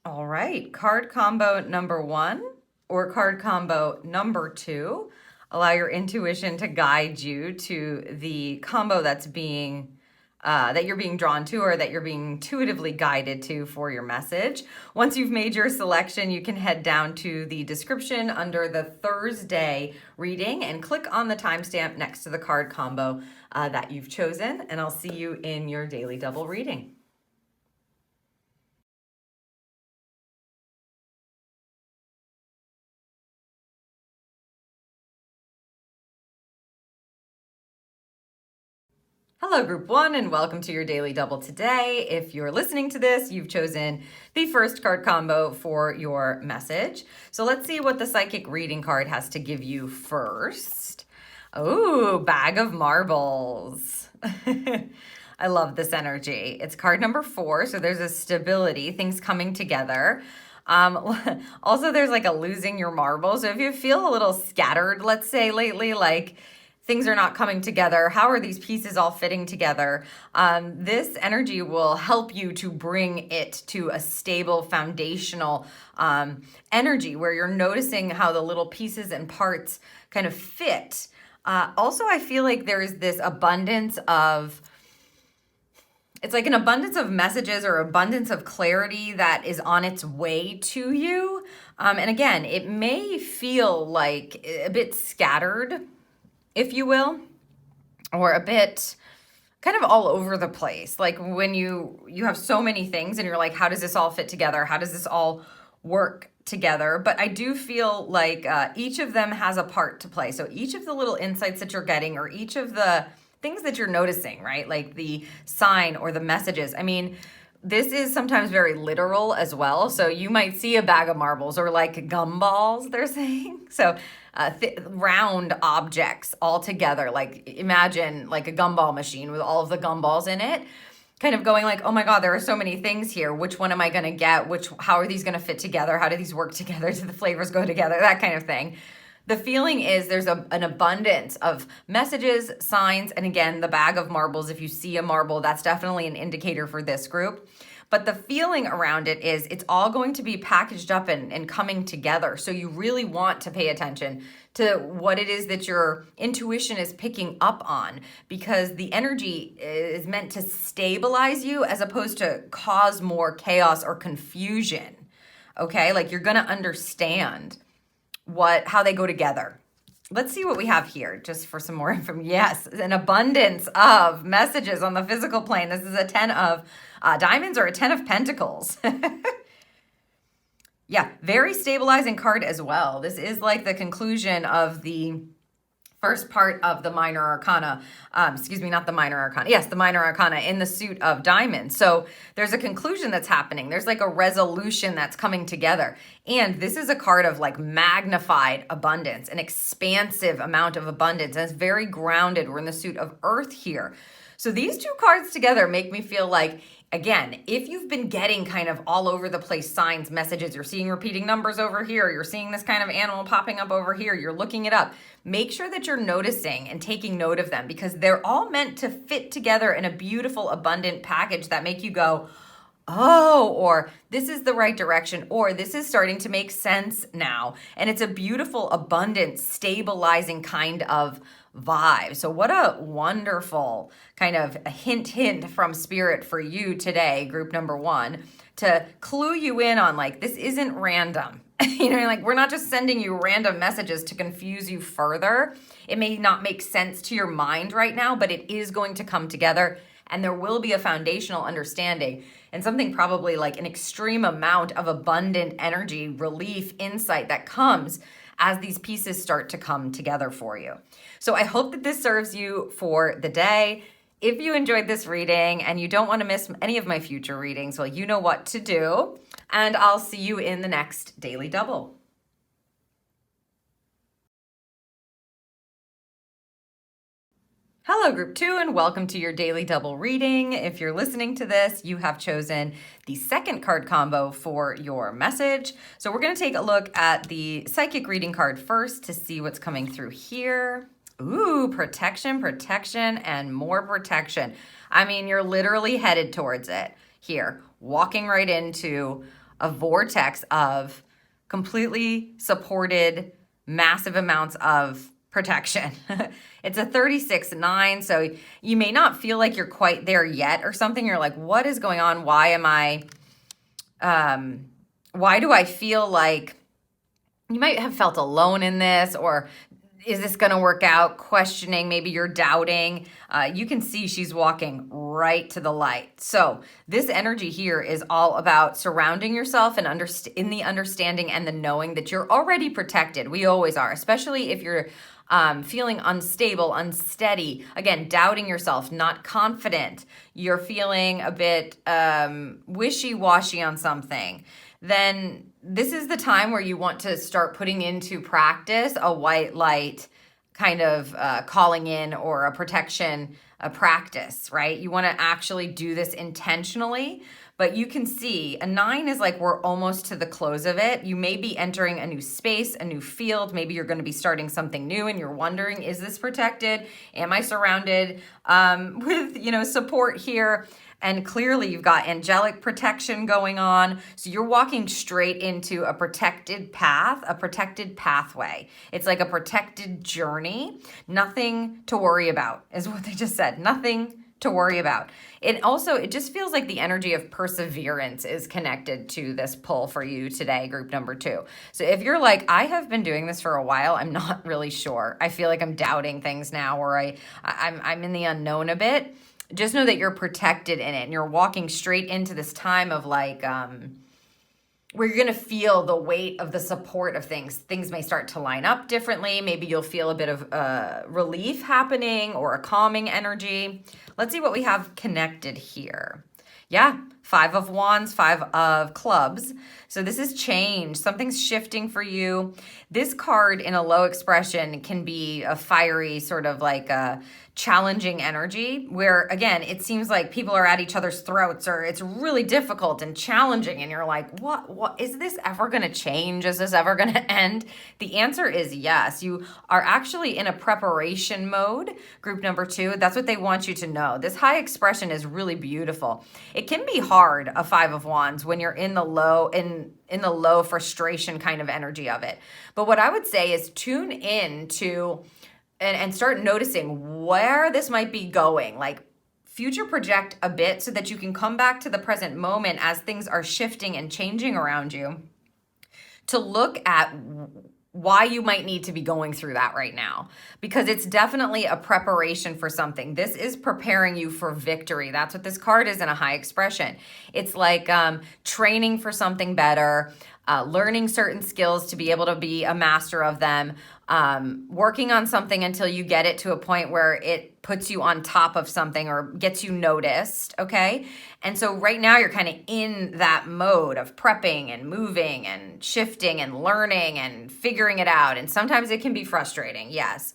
All right, card combo number 1 or card combo number 2. Allow your intuition to guide you to the combo that's being that you're being drawn to or that you're being intuitively guided to for your message. Once you've made your selection, you can head down to the description under the Thursday reading and click on the timestamp next to the card combo that you've chosen, and I'll see you in your daily double reading. Hello, Group 1, and welcome to your Daily Double today. If you're listening to this, you've chosen the first card combo for your message. So let's see what the Psychic Reading card has to give you first. Oh, Bag of Marbles. I love this energy. It's card number 4, so there's a stability, things coming together. Also, there's like a losing your marbles. So if you feel a little scattered, let's say lately, like things are not coming together. How are these pieces all fitting together? This energy will help you to bring it to a stable, foundational energy where you're noticing how the little pieces and parts kind of fit. Also, I feel like there is this abundance of, it's like an abundance of messages or abundance of clarity that is on its way to you. And again, it may feel like a bit scattered, if you will, or a bit kind of all over the place. Like when you have so many things and you're like, how does this all fit together? How does this all work together? But I do feel like each of them has a part to play. So each of the little insights that you're getting or each of the things that you're noticing, right? Like the sign or the messages. I mean, this is sometimes very literal as well. So you might see a bag of marbles or like gumballs, they're saying. So round objects all together. Like imagine like a gumball machine with all of the gumballs in it, kind of going like, oh my God, there are so many things here. Which one am I going to get? How are these going to fit together? How do these work together? Do the flavors go together? That kind of thing. The feeling is there's an abundance of messages, signs, and again, the bag of marbles. If you see a marble, that's definitely an indicator for this group. But the feeling around it is it's all going to be packaged up and coming together. So you really want to pay attention to what it is that your intuition is picking up on, because the energy is meant to stabilize you as opposed to cause more chaos or confusion. Okay, like you're going to understand how they go together. Let's see what we have here just for some more information. Yes, an abundance of messages on the physical plane. This is a 10 of diamonds or a 10 of pentacles. Yeah, very stabilizing card as well. This is like the conclusion of the first part of the minor arcana, not the minor arcana. Yes, the minor arcana in the suit of diamonds. So there's a conclusion that's happening. There's like a resolution that's coming together. And this is a card of like magnified abundance, an expansive amount of abundance. And it's very grounded. We're in the suit of earth here. So these two cards together make me feel like, again, if you've been getting kind of all over the place signs, messages, you're seeing repeating numbers over here, you're seeing this kind of animal popping up over here, you're looking it up, make sure that you're noticing and taking note of them, because they're all meant to fit together in a beautiful, abundant package that make you go, oh, or this is the right direction, or this is starting to make sense now. And it's a beautiful, abundant, stabilizing kind of vibe. So what a wonderful kind of a hint from spirit for you today, group number 1, to clue you in on like, this isn't random. You know, like we're not just sending you random messages to confuse you further. It may not make sense to your mind right now, but it is going to come together and there will be a foundational understanding and something probably like an extreme amount of abundant energy, relief, insight that comes as these pieces start to come together for you. So I hope that this serves you for the day. If you enjoyed this reading and you don't want to miss any of my future readings, well, you know what to do. And I'll see you in the next Daily Double. Hello, Group 2, and welcome to your Daily Double reading. If you're listening to this, you have chosen the second card combo for your message. So we're going to take a look at the psychic reading card first to see what's coming through here. Ooh, protection, protection, and more protection. I mean, you're literally headed towards it here, walking right into a vortex of completely supported massive amounts of protection. It's a 36-9, so you may not feel like you're quite there yet or something. You're like, what is going on? Why do I feel like you might have felt alone in this, or is this going to work out? Questioning, maybe you're doubting. You can see she's walking right to the light. So this energy here is all about surrounding yourself and in the understanding and the knowing that you're already protected. We always are, especially if you're feeling unstable, unsteady, again, doubting yourself, not confident, you're feeling a bit wishy-washy on something, then this is the time where you want to start putting into practice a white light kind of calling in or a protection practice, right? You want to actually do this intentionally. But you can see a 9 is like we're almost to the close of it. You may be entering a new space, a new field. Maybe you're going to be starting something new and you're wondering, is this protected? Am I surrounded with, support here? And clearly you've got angelic protection going on. So you're walking straight into a protected path, a protected pathway. It's like a protected journey. Nothing to worry about is what they just said. Nothing to worry about. It just feels like the energy of perseverance is connected to this pull for you today, group number 2. So if you're like, I have been doing this for a while, I'm not really sure. I feel like I'm doubting things now, or I'm in the unknown a bit. Just know that you're protected in it and you're walking straight into this time of like, where you're going to feel the weight of the support of things. Things may start to line up differently. Maybe you'll feel a bit of relief happening or a calming energy. Let's see what we have connected here. Yeah, 5 of Wands, 5 of Clubs. So this is change. Something's shifting for you. This card in a low expression can be a fiery sort of like a challenging energy where, again, it seems like people are at each other's throats or it's really difficult and challenging. And you're like, what is this ever going to change? Is this ever going to end? The answer is yes. You are actually in a preparation mode, group number 2. That's what they want you to know. This high expression is really beautiful. It can be hard, a 5 of Wands, when you're in the low frustration kind of energy of it. But what I would say is tune in to and start noticing where this might be going. Like future project a bit so that you can come back to the present moment as things are shifting and changing around you to look at why you might need to be going through that right now, because it's definitely a preparation for something. This is preparing you for victory. That's what this card is in a high expression. It's like training for something better, learning certain skills to be able to be a master of them, working on something until you get it to a point where it puts you on top of something or gets you noticed, okay? And so right now you're kind of in that mode of prepping and moving and shifting and learning and figuring it out. And sometimes it can be frustrating, yes.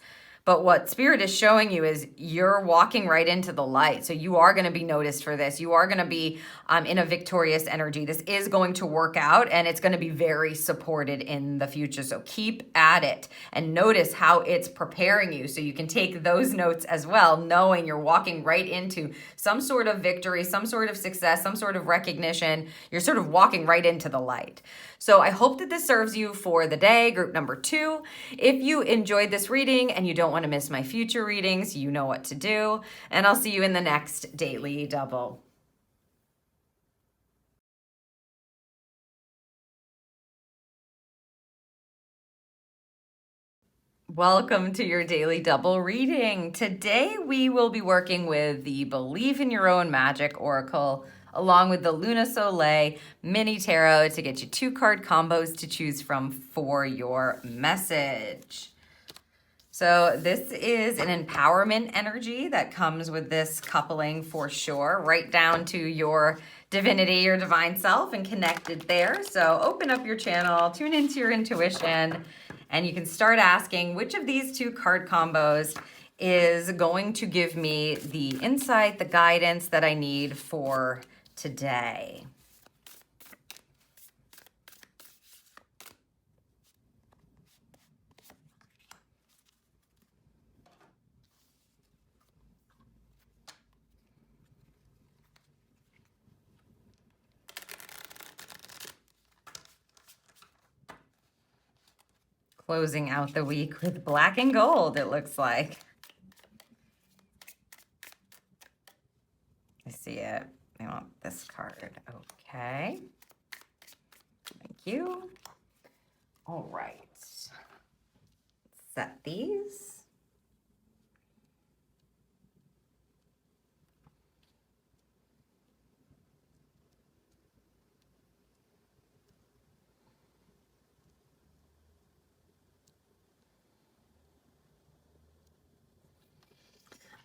But what Spirit is showing you is you're walking right into the light. So you are going to be noticed for this. You are going to be in a victorious energy. This is going to work out, and it's going to be very supported in the future. So keep at it and notice how it's preparing you. So you can take those notes as well, knowing you're walking right into some sort of victory, some sort of success, some sort of recognition. You're sort of walking right into the light. So I hope that this serves you for the day, group number 2. If you enjoyed this reading and you don't want to miss my future readings, you know what to do. And I'll see you in the next Daily Double. Welcome to your Daily Double reading. Today we will be working with the Believe in Your Own Magic Oracle along with the Luna Soleil Mini Tarot to get you 2 card combos to choose from for your message. So this is an empowerment energy that comes with this coupling for sure, right down to your divinity, your divine self, and connected there. So open up your channel, tune into your intuition, and you can start asking which of these 2 card combos is going to give me the insight, the guidance that I need for today. Closing out the week with black and gold, it looks like. I see it. I want this card. Okay. Thank you. All right. Set these.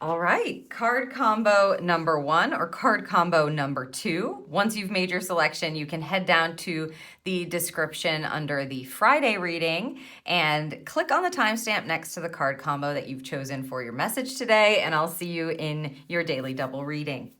All right, card combo number 1 or card combo number 2. Once you've made your selection, you can head down to the description under the Friday reading and click on the timestamp next to the card combo that you've chosen for your message today, and I'll see you in your Daily Double reading.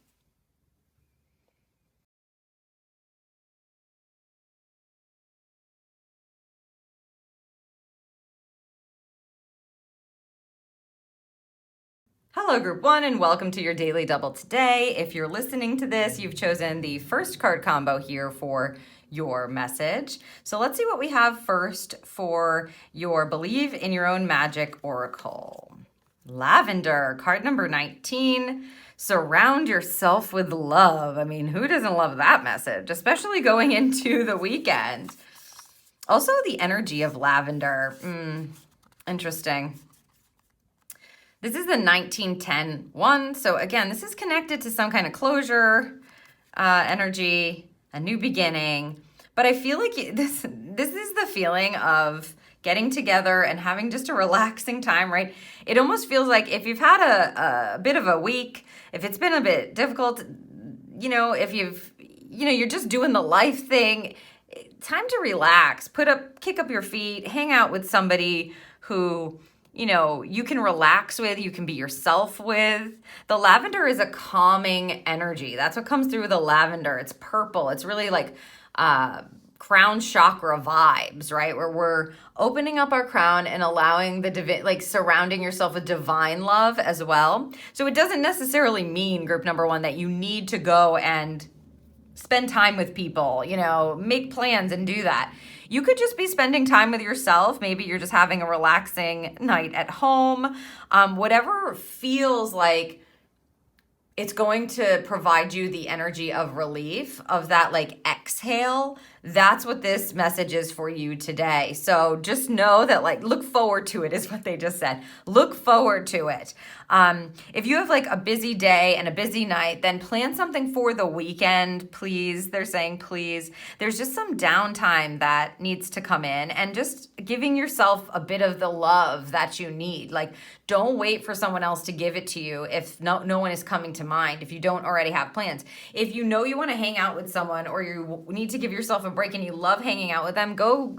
Hello, Group 1, and welcome to your Daily Double today. If you're listening to this, you've chosen the first card combo here for your message. So let's see what we have first for your Believe in Your Own Magic Oracle. Lavender, card number 19. Surround yourself with love. I mean, who doesn't love that message, especially going into the weekend? Also, the energy of lavender. Interesting. This is the 1910 one. So again, this is connected to some kind of closure energy, a new beginning. But I feel like this is the feeling of getting together and having just a relaxing time, right? It almost feels like if you've had a bit of a week, if it's been a bit difficult, if you're just doing the life thing, time to relax, kick up your feet, hang out with somebody who you can relax with, you can be yourself with. The lavender is a calming energy. That's what comes through with the lavender. It's purple. It's really like crown chakra vibes, right? Where we're opening up our crown and allowing surrounding yourself with divine love as well. So it doesn't necessarily mean, group number 1, that you need to go and spend time with people, make plans and do that. You could just be spending time with yourself. Maybe you're just having a relaxing night at home. Whatever feels like it's going to provide you the energy of relief, of that exhale. That's what this message is for you today. So just know that look forward to it is what they just said. Look forward to it. If you have a busy day and a busy night, then plan something for the weekend, please. They're saying, please. There's just some downtime that needs to come in and just giving yourself a bit of the love that you need. Don't wait for someone else to give it to you if no one is coming to mind, if you don't already have plans. If you know you want to hang out with someone or you need to give yourself a break and you love hanging out with them, go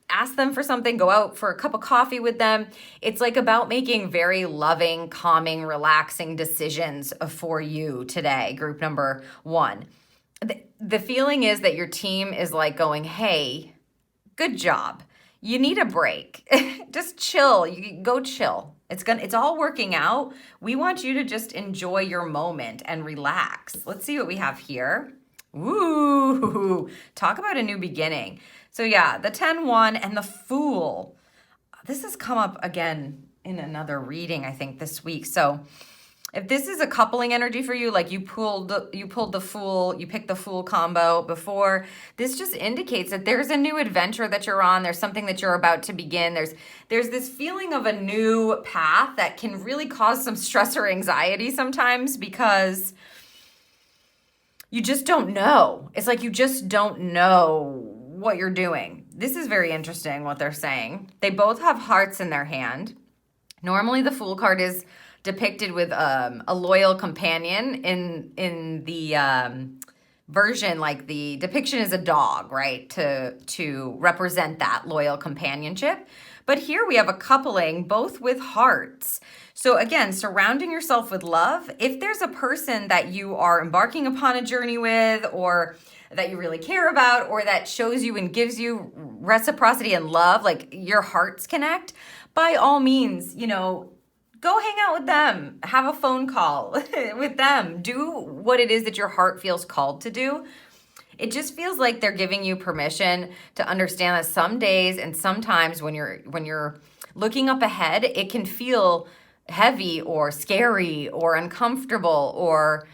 ask them for something, go out for a cup of coffee with them. It's like about making very loving, calming, relaxing decisions for you today, group number 1. The feeling is that your team is like going, hey, good job. You need a break. Just chill. You go chill. It's all working out. We want you to just enjoy your moment and relax. Let's see what we have here. Ooh, talk about a new beginning. So yeah, the 10-1 and the Fool. This has come up again in another reading, I think, this week. So if this is a coupling energy for you, like you pulled the Fool, you picked the Fool combo before, this just indicates that there's a new adventure that you're on. There's something that you're about to begin. There's this feeling of a new path that can really cause some stress or anxiety sometimes because you just don't know. It's like you just don't know what you're doing. This is very interesting what they're saying. They both have hearts in their hand. Normally the Fool card is depicted with a loyal companion. In the version, like the depiction is a dog, right? To represent that loyal companionship. But here we have a coupling, both with hearts. So again, surrounding yourself with love. If there's a person that you are embarking upon a journey with, or that you really care about, or that shows you and gives you reciprocity and love, like your hearts connect, by all means, go hang out with them, have a phone call with them, do what it is that your heart feels called to do. It just feels like they're giving you permission to understand that some days and sometimes when you're looking up ahead, it can feel heavy or scary or uncomfortable, or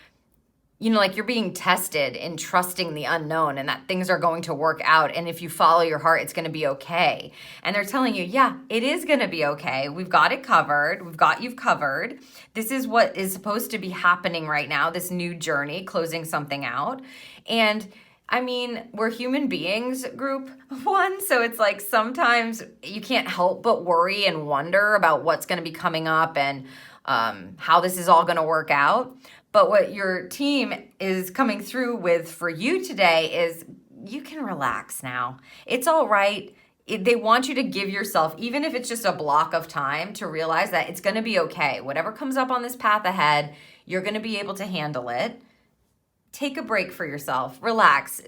like you're being tested in trusting the unknown and that things are going to work out. And if you follow your heart, it's going to be okay. And they're telling you, yeah, it is going to be okay. We've got it covered. We've got you covered. This is what is supposed to be happening right now, this new journey, closing something out. And I mean, we're human beings, group 1. So it's like sometimes you can't help but worry and wonder about what's going to be coming up and how this is all going to work out. But what your team is coming through with for you today is you can relax now. It's all right. They want you to give yourself, even if it's just a block of time, to realize that it's going to be okay. Whatever comes up on this path ahead, you're going to be able to handle it. Take a break for yourself. Relax.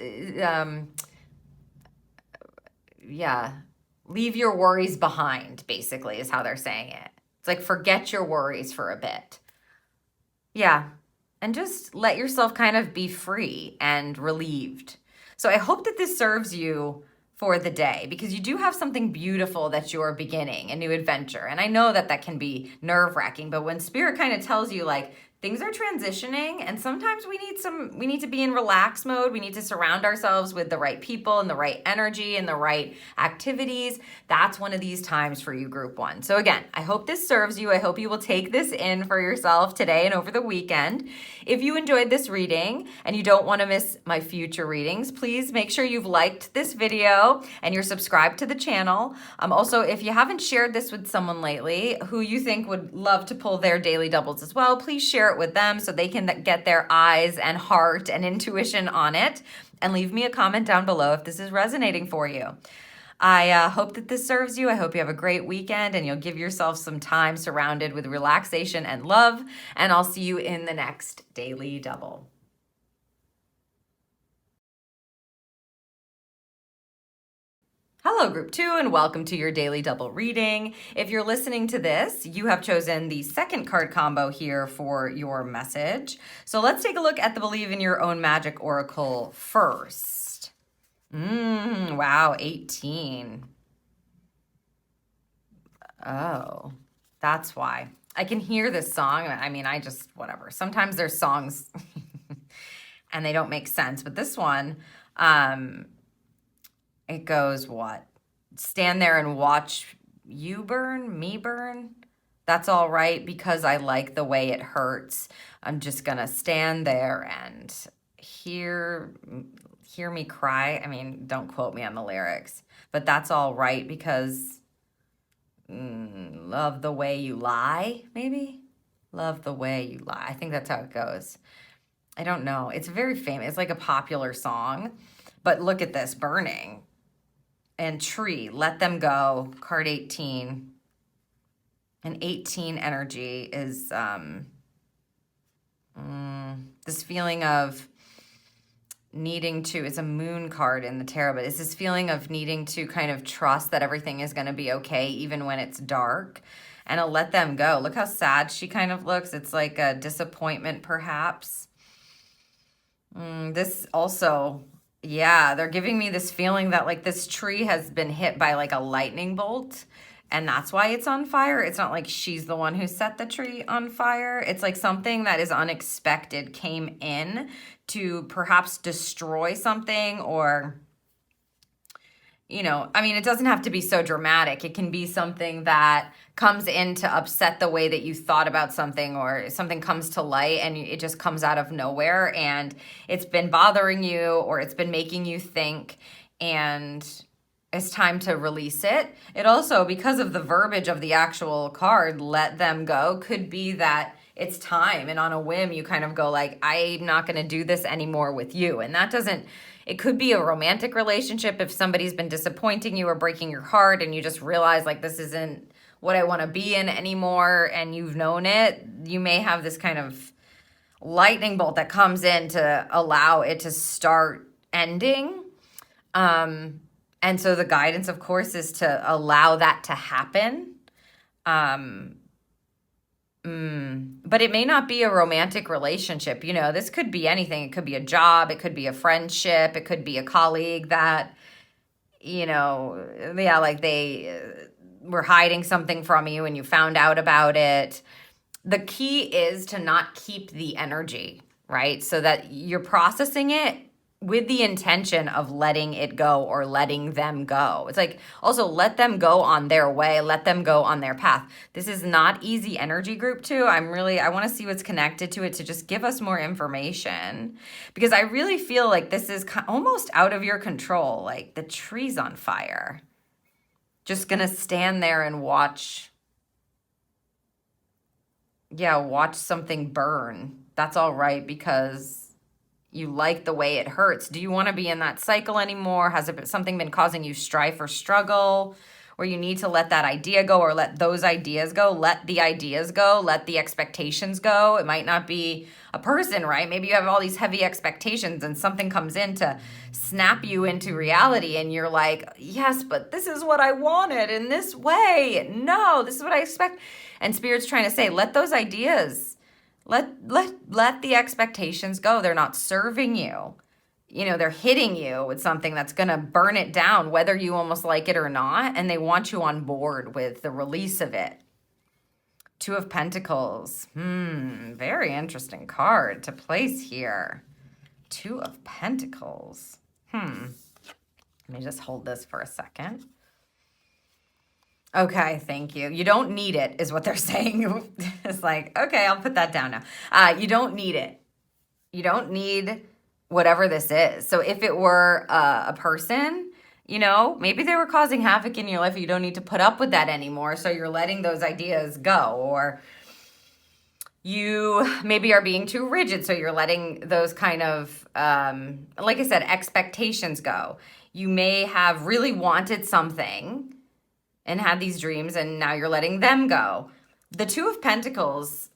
Leave your worries behind, basically, is how they're saying it. It's like forget your worries for a bit. Yeah. And just let yourself kind of be free and relieved. So I hope that this serves you for the day, because you do have something beautiful that you're beginning, a new adventure. And I know that can be nerve-wracking, but when Spirit kind of tells you like things are transitioning and sometimes we need to be in relax mode. We need to surround ourselves with the right people and the right energy and the right activities. That's one of these times for you, group 1. So again, I hope this serves you. I hope you will take this in for yourself today and over the weekend. If you enjoyed this reading and you don't want to miss my future readings, please make sure you've liked this video and you're subscribed to the channel. Also, if you haven't shared this with someone lately who you think would love to pull their daily doubles as well, please share it with them so they can get their eyes and heart and intuition on it, and leave me a comment down below if this is resonating for you. I hope that this serves you. I hope you have a great weekend and you'll give yourself some time surrounded with relaxation and love, and I'll see you in the next Daily Double. Hello, Group 2, and welcome to your Daily Double reading. If you're listening to this, you have chosen the second card combo here for your message. So let's take a look at the Believe in Your Own Magic Oracle first. Wow, 18. Oh, that's why. I can hear this song. I mean, whatever. Sometimes there's songs and they don't make sense, but this one, it goes, what? Stand there and watch you burn, me burn. That's all right because I like the way it hurts. I'm just going to stand there and hear me cry. I mean, don't quote me on the lyrics, but that's all right because love the way you lie, maybe? Love the way you lie. I think that's how it goes. I don't know. It's very famous. It's like a popular song, but look at this burning. and tree, let them go. Card 18. And 18 energy is this feeling of needing to, it's a moon card in the tarot, but it's this feeling of needing to kind of trust that everything is going to be okay even when it's dark, and I'll let them go. Look how sad she kind of looks. It's like a disappointment perhaps. This also, yeah, they're giving me this feeling that like this tree has been hit by like a lightning bolt, and that's why it's on fire. It's not like she's the one who set the tree on fire. It's like something that is unexpected came in to perhaps destroy something, or, you know, I mean, it doesn't have to be so dramatic. It can be something that comes in to upset the way that you thought about something, or something comes to light and it just comes out of nowhere and it's been bothering you, or it's been making you think, and it's time to release it. It also, because of the verbiage of the actual card, let them go, could be that it's time, and on a whim you kind of go like, I'm not going to do this anymore with you. And that doesn't, it could be a romantic relationship if somebody's been disappointing you or breaking your heart and you just realize like this isn't what I want to be in anymore, and you've known it. You may have this kind of lightning bolt that comes in to allow it to start ending. And so the guidance, of course, is to allow that to happen. But it may not be a romantic relationship. You know, this could be anything. It could be a job. It could be a friendship. It could be a colleague that, you know, yeah, like they were hiding something from you and you found out about it. The key is to not keep the energy, right? So that you're processing it with the intention of letting it go or letting them go. It's like, also let them go on their way, let them go on their path. This is not easy energy, group 2. I want to see what's connected to it to just give us more information, because I really feel like this is almost out of your control. Like the tree's on fire. Just gonna stand there and watch something burn. That's all right, because you like the way it hurts. Do you want to be in that cycle anymore? Has something been causing you strife or struggle, where you need to let that idea go, or let those ideas go? Let the ideas go. Let the expectations go. It might not be a person, right? Maybe you have all these heavy expectations and something comes in to snap you into reality and you're like, yes, but this is what I wanted in this way. No, this is what I expect. And Spirit's trying to say, let those ideas, let the expectations go. They're not serving you. You know, they're hitting you with something that's going to burn it down, whether you almost like it or not. And they want you on board with the release of it. 2 of Pentacles. Very interesting card to place here. 2 of Pentacles. Let me just hold this for a second. Okay, thank you. You don't need it, is what they're saying. It's like, okay, I'll put that down now. You don't need it. You don't need whatever this is. So if it were a person, you know, maybe they were causing havoc in your life. You don't need to put up with that anymore. So you're letting those ideas go. Or you maybe are being too rigid. So you're letting those kind of, like I said, expectations go. You may have really wanted something and had these dreams, and now you're letting them go. The 2 of Pentacles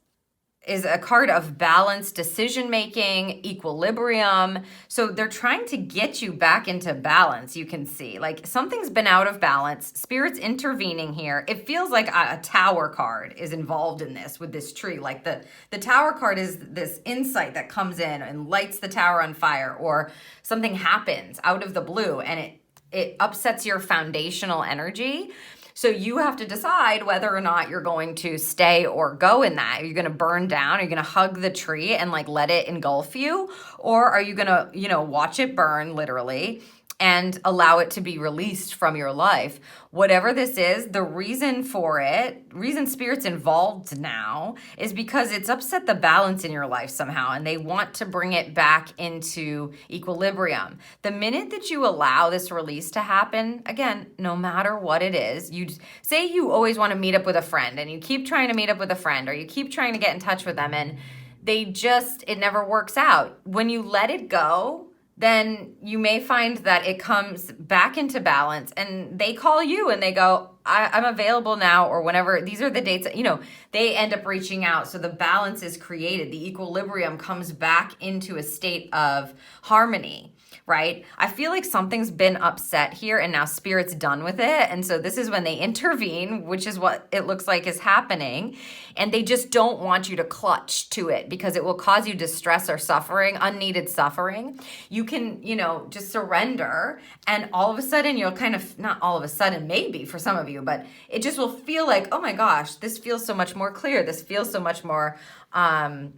is a card of balance, decision-making, equilibrium. So they're trying to get you back into balance, you can see. Like something's been out of balance. Spirit's intervening here. It feels like a tower card is involved in this with this tree. Like the tower card is this insight that comes in and lights the tower on fire, or something happens out of the blue and it upsets your foundational energy. So you have to decide whether or not you're going to stay or go in that. Are you going to burn down? Are you going to hug the tree and like let it engulf you? Or are you going to, you know, watch it burn literally and allow it to be released from your life? Whatever this is, the reason for it, reason Spirit's involved now is because it's upset the balance in your life somehow, and they want to bring it back into equilibrium. The minute that you allow this release to happen, again, no matter what it is, you say you always want to meet up with a friend and you keep trying to meet up with a friend, or you keep trying to get in touch with them and it never works out. When you let it go, then you may find that it comes back into balance and they call you and they go, I'm available now, or whenever. These are the dates that, they end up reaching out. So the balance is created. The equilibrium comes back into a state of harmony, right? I feel like something's been upset here and now Spirit's done with it. And so this is when they intervene, which is what it looks like is happening. And they just don't want you to clutch to it because it will cause you distress or suffering, unneeded suffering. You can, just surrender, and all of a sudden you'll kind of, not all of a sudden, maybe for some of you, but it just will feel like, oh my gosh, this feels so much more clear. This feels so much more calm.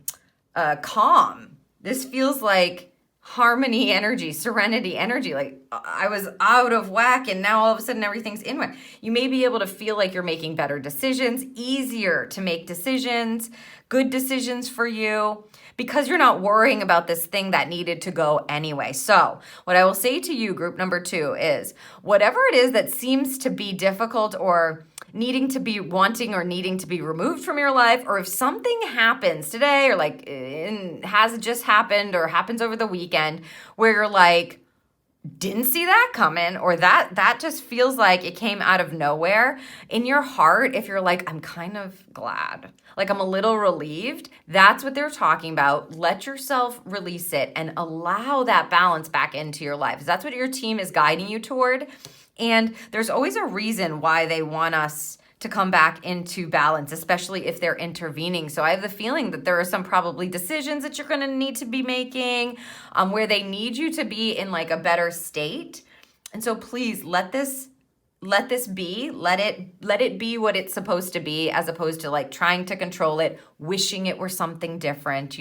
This feels like harmony energy, serenity energy. Like I was out of whack and now all of a sudden everything's in whack. You may be able to feel like you're making better decisions, easier to make decisions, good decisions for you, because you're not worrying about this thing that needed to go anyway. So what I will say to you, group number 2, is whatever it is that seems to be difficult or needing to be removed from your life, or if something happens today or like has just happened or happens over the weekend where you're like, didn't see that coming, or that just feels like it came out of nowhere, in your heart, if you're like, I'm kind of glad, like I'm a little relieved, that's what they're talking about. Let yourself release it and allow that balance back into your life. That's what your team is guiding you toward. And there's always a reason why they want us to come back into balance, especially if they're intervening. So I have the feeling that there are some probably decisions that you're going to need to be making where they need you to be in like a better state. And so please let this be, let it be what it's supposed to be, as opposed to like trying to control it, wishing it were something different,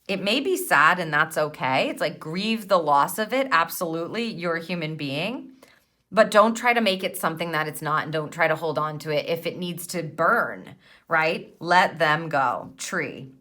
It may be sad and that's okay. It's like grieve the loss of it. Absolutely. You're a human being. But don't try to make it something that it's not, and don't try to hold on to it if it needs to burn, right? Let them go. Tree.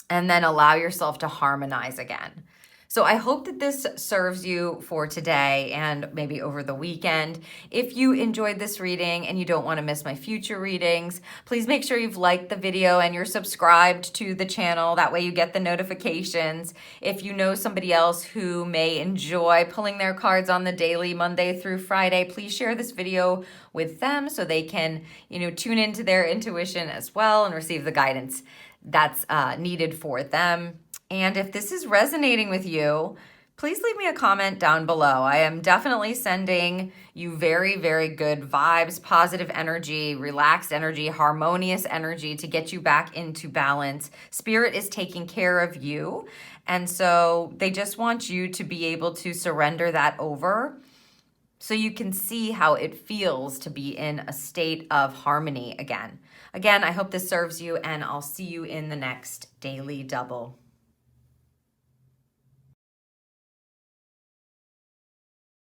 And then allow yourself to harmonize again. So I hope that this serves you for today and maybe over the weekend. If you enjoyed this reading and you don't want to miss my future readings, please make sure you've liked the video and you're subscribed to the channel. That way you get the notifications. If you know somebody else who may enjoy pulling their cards on the daily, Monday through Friday, please share this video with them so they can, tune into their intuition as well and receive the guidance that's needed for them. And if this is resonating with you, please leave me a comment down below. I am definitely sending you very, very good vibes, positive energy, relaxed energy, harmonious energy to get you back into balance. Spirit is taking care of you. And so they just want you to be able to surrender that over so you can see how it feels to be in a state of harmony again. Again, I hope this serves you, and I'll see you in the next Daily Double.